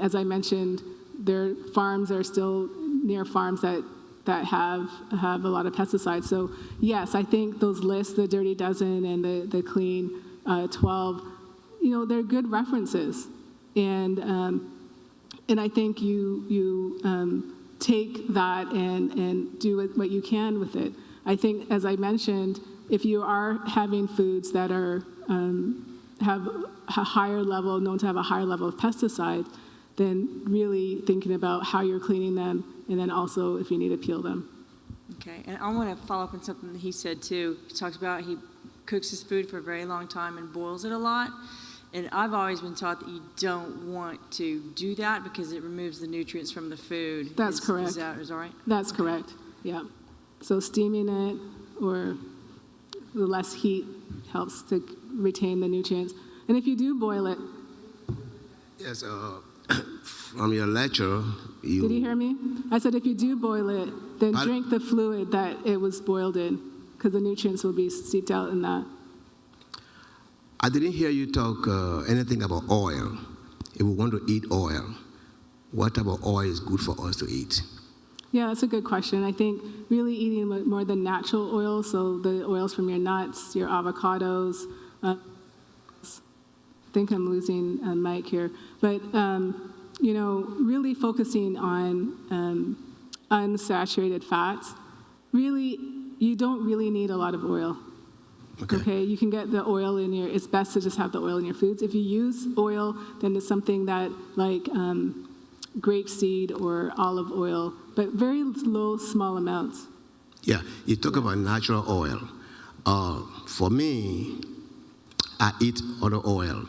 as I mentioned, their farms are still near farms that have a lot of pesticides. So yes, I think those lists, the Dirty Dozen and the Clean 12, you know, they're good references. And I think you take that and do what you can with it. I think, as I mentioned, if you are having foods that are have a higher level, known to have a higher level of pesticide, then really thinking about how you're cleaning them, and then also if you need to peel them. Okay, and I want to follow up on something that he said too. He talks about he cooks his food for a very long time and boils it a lot. And I've always been taught that you don't want to do that because it removes the nutrients from the food. That's correct. Is that right? That's correct, yeah. So steaming it or the less heat helps to retain the nutrients. And if you do boil it, Yes, from your lecture, you... did you hear me? I said if you do boil it, then drink the fluid that it was boiled in, because the nutrients will be seeped out in that. I didn't hear you talk anything about oil. If we want to eat oil, what type of oil is good for us to eat? Yeah, that's a good question. I think really eating more the natural oils, so the oils from your nuts, your avocados. I think I'm losing Mike here. But, you know, really focusing on unsaturated fats. Really, you don't really need a lot of oil. Okay, you can get the oil in your, it's best to just have the oil in your foods. If you use oil, then it's something that like grapeseed or olive oil, but very low, small amounts. Yeah, you talk about natural oil. For me, I eat other oil.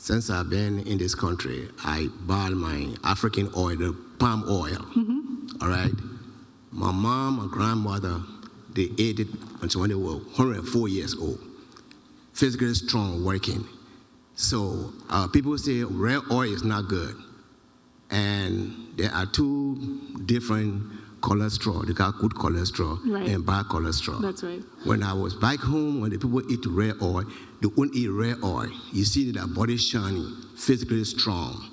Since I've been in this country, I buy my African oil, the palm oil. All right? My mom, my grandmother, they ate it until when they were 104 years old. Physically strong, working. So people say red oil is not good. And there are two different cholesterol. They got good cholesterol and bad cholesterol. That's right. When I was back home, when the people eat red oil, they wouldn't eat red oil. You see that their body shining, physically strong.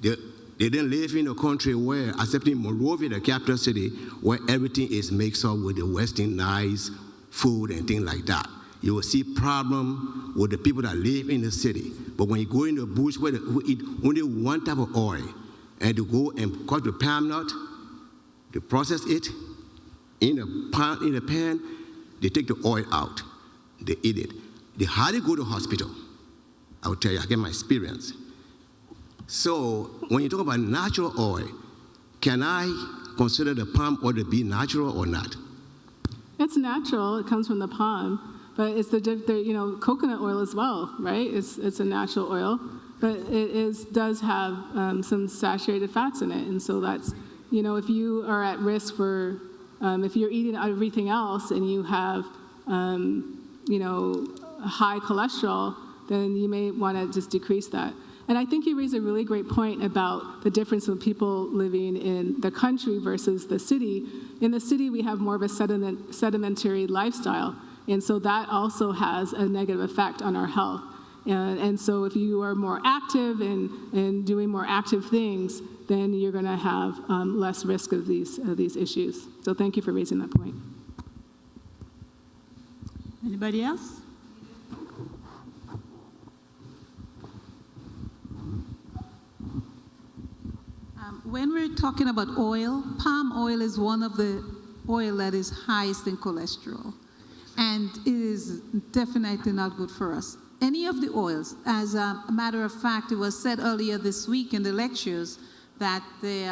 They didn't live in a country where, except in Monrovia, the capital city, where everything is mixed up with the westernized food and things like that. You will see problem with the people that live in the city. But when you go in the bush where they eat only one type of oil, and to go and cut the palm nut, they process it in a pan, they take the oil out, they eat it. They hardly go to the hospital. I will tell you, I get my experience. So when you talk about natural oil, can I consider the palm oil to be natural or not? It's natural. It comes from the palm, but it's the coconut oil as well, right? It's a natural oil, but it does have some saturated fats in it, and so that's, you know, if you are at risk for if you're eating everything else and you have high cholesterol, then you may want to just decrease that. And I think you raise a really great point about the difference of people living in the country versus the city. In the city, we have more of a sedimentary lifestyle, and so that also has a negative effect on our health. And so if you are more active and doing more active things, then you're going to have less risk of these issues. So thank you for raising that point. Anybody else? When we're talking about oil, palm oil is one of the oil that is highest in cholesterol, and it is definitely not good for us. Any of the oils, as a matter of fact, it was said earlier this week in the lectures that the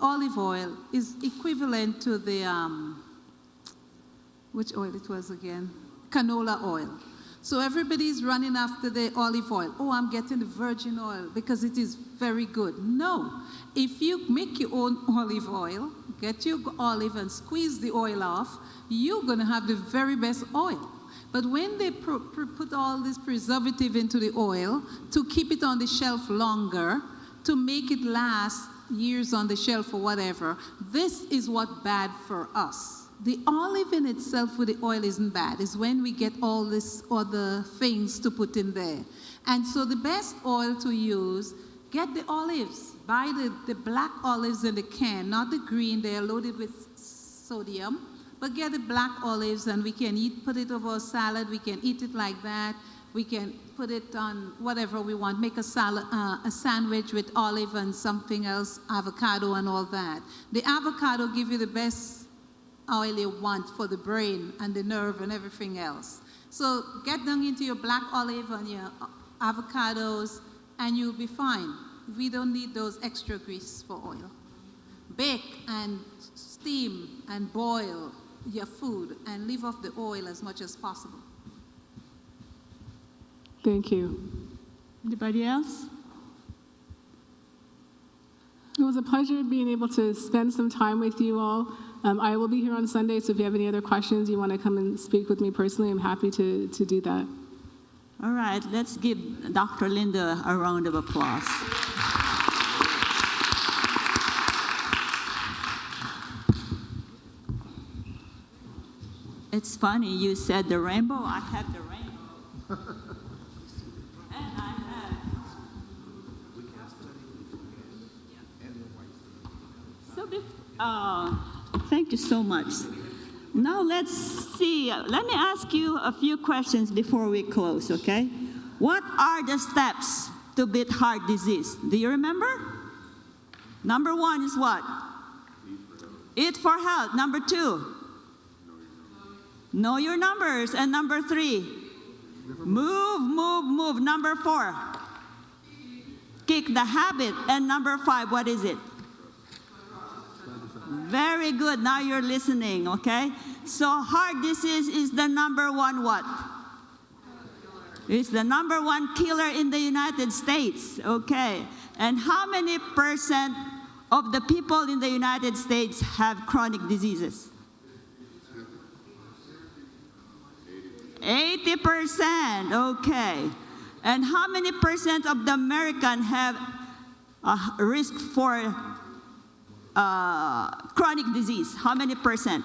olive oil is equivalent to the, which oil it was again? canola oil. So everybody's running after the olive oil. Oh, I'm getting the virgin oil because it is very good. No. If you make your own olive oil, get your olive and squeeze the oil off, you're going to have the very best oil. But when they put all this preservative into the oil to keep it on the shelf longer, to make it last years on the shelf or whatever, this is what's bad for us. The olive in itself with the oil isn't bad. It's when we get all these other things to put in there. And so the best oil to use, get the olives. Buy the black olives in the can, not the green. They are loaded with sodium. But get the black olives and we can put it over a salad. We can eat it like that. We can put it on whatever we want. Make a salad, a sandwich with olive and something else, avocado and all that. The avocado gives you the best oil you want for the brain and the nerve and everything else. So get down into your black olive and your avocados and you'll be fine. We don't need those extra grease for oil. Bake and steam and boil your food and leave off the oil as much as possible. Thank you. Anybody else? It was a pleasure being able to spend some time with you all. I will be here on Sunday, so if you have any other questions, you want to come and speak with me personally, I'm happy to do that. All right, let's give Dr. Linda a round of applause. It's funny, you said the rainbow, I have the rainbow. And I have. So, thank you so much. Now let's see. Let me ask you a few questions before we close, okay? What are the steps to beat heart disease? Do you remember? Number 1 is what? Eat for health. Number 2, know your numbers. And number 3, move. Number 4, kick the habit. And number 5, what is it? Very good. Now you're listening, okay? So heart disease is the number 1 what? It's the number 1 killer in the United States, okay? And how many percent of the people in the United States have chronic diseases? 80%, okay. And how many percent of the American have a risk for chronic disease? How many percent?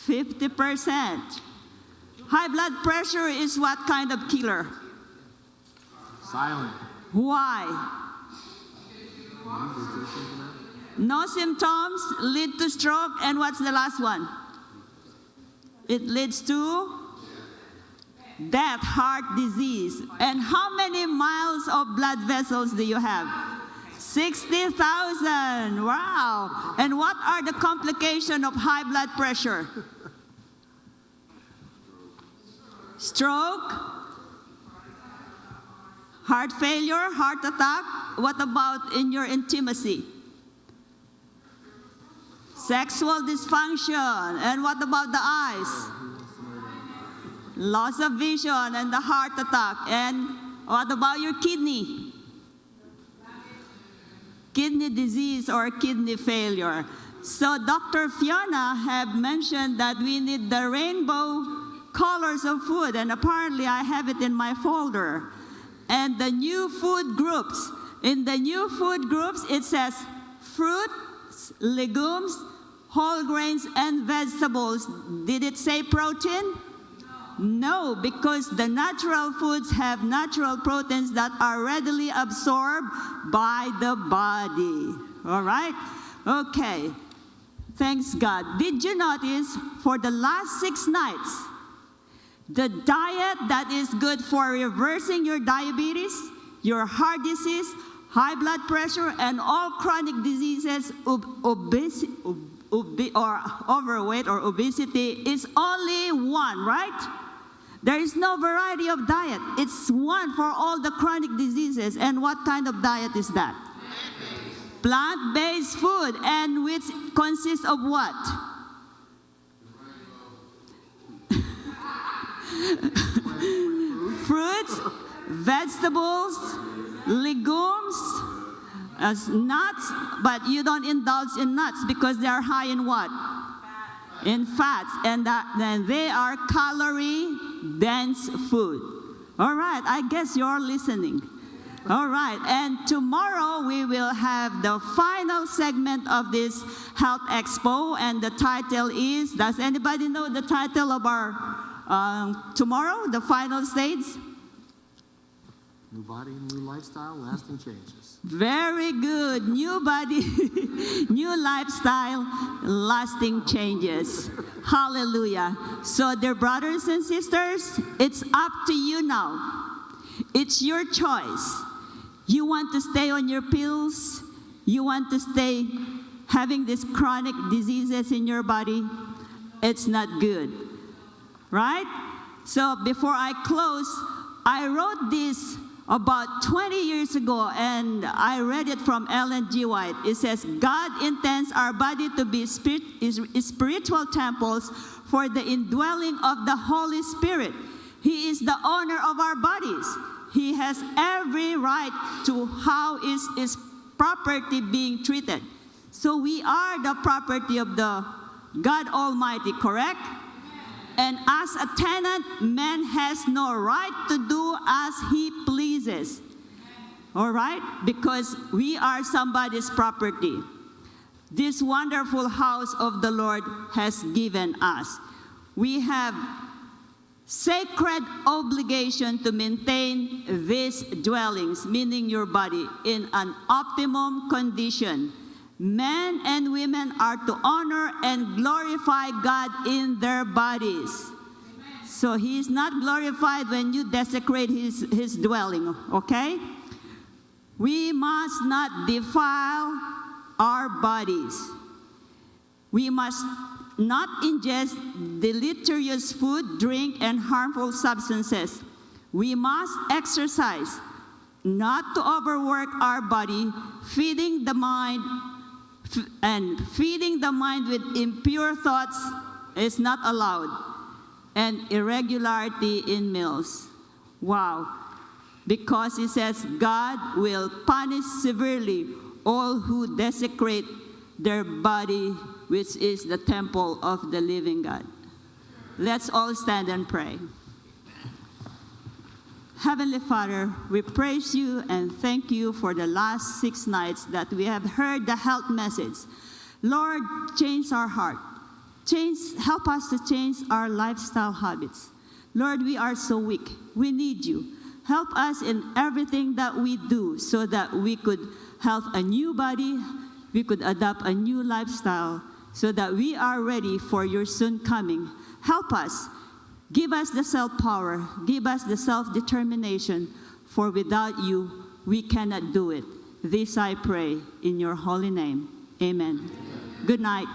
50%. High blood pressure is what kind of killer? Silent. Why? No symptoms, lead to stroke, and what's the last one? It leads to death, heart disease. And how many miles of blood vessels do you have? 60,000. Wow. And what are the complications of high blood pressure? Stroke, heart failure, heart attack. What about in your intimacy? Sexual dysfunction. And what about the eyes? Loss of vision and the heart attack. And what about your kidney? Kidney disease or kidney failure. So Dr. Fiona have mentioned that we need the rainbow colors of food, and apparently I have it in my folder. And the new food groups. In the new food groups, it says fruits, legumes, whole grains, and vegetables. Did it say protein? No, because the natural foods have natural proteins that are readily absorbed by the body. All right? Okay. Thanks God. Did you notice for the last 6 nights, the diet that is good for reversing your diabetes, your heart disease, high blood pressure, and all chronic diseases, obesity, or overweight or obesity is only one, right? There is no variety of diet. It's one for all the chronic diseases. And what kind of diet is that? Plant-based food, and which consists of what? fruits, vegetables, legumes, as nuts, but you don't indulge in nuts because they are high in what? In fats, and then they are calorie-dense food. All right, I guess you're listening. All right, and tomorrow we will have the final segment of this Health Expo, and the title is, does anybody know the title of our tomorrow, the final stage? New body, new lifestyle, lasting changes. Very good. New body, new lifestyle, lasting changes. Hallelujah. So, dear brothers and sisters, it's up to you now. It's your choice. You want to stay on your pills? You want to stay having these chronic diseases in your body? It's not good. Right? So, before I close, I wrote this about 20 years ago, and I read it from Ellen G. White. It says, God intends our body to be spiritual temples for the indwelling of the Holy Spirit. He is the owner of our bodies. He has every right to how is his property being treated. So we are the property of the God Almighty, correct? And as a tenant, man has no right to do as he pleases. All right? Because we are somebody's property. This wonderful house of the Lord has given us. We have sacred obligation to maintain these dwellings, meaning your body, in an optimum condition. Men and women are to honor and glorify God in their bodies. Amen. So he is not glorified when you desecrate his dwelling, okay? We must not defile our bodies. We must not ingest deleterious food, drink, and harmful substances. We must exercise, not to overwork our body, feeding the mind with impure thoughts is not allowed, and irregularity in meals. Wow. Because it says God will punish severely all who desecrate their body, which is the temple of the living God. Let's all stand and pray. Heavenly Father, we praise you and thank you for the last 6 nights that we have heard the health message. Lord, change our heart. Help us to change our lifestyle habits. Lord, we are so weak. We need you. Help us in everything that we do so that we could have a new body, we could adopt a new lifestyle so that we are ready for your soon coming. Help us. Give us the self-power. Give us the self-determination, for without you, we cannot do it. This I pray in your holy name. Amen. Good night.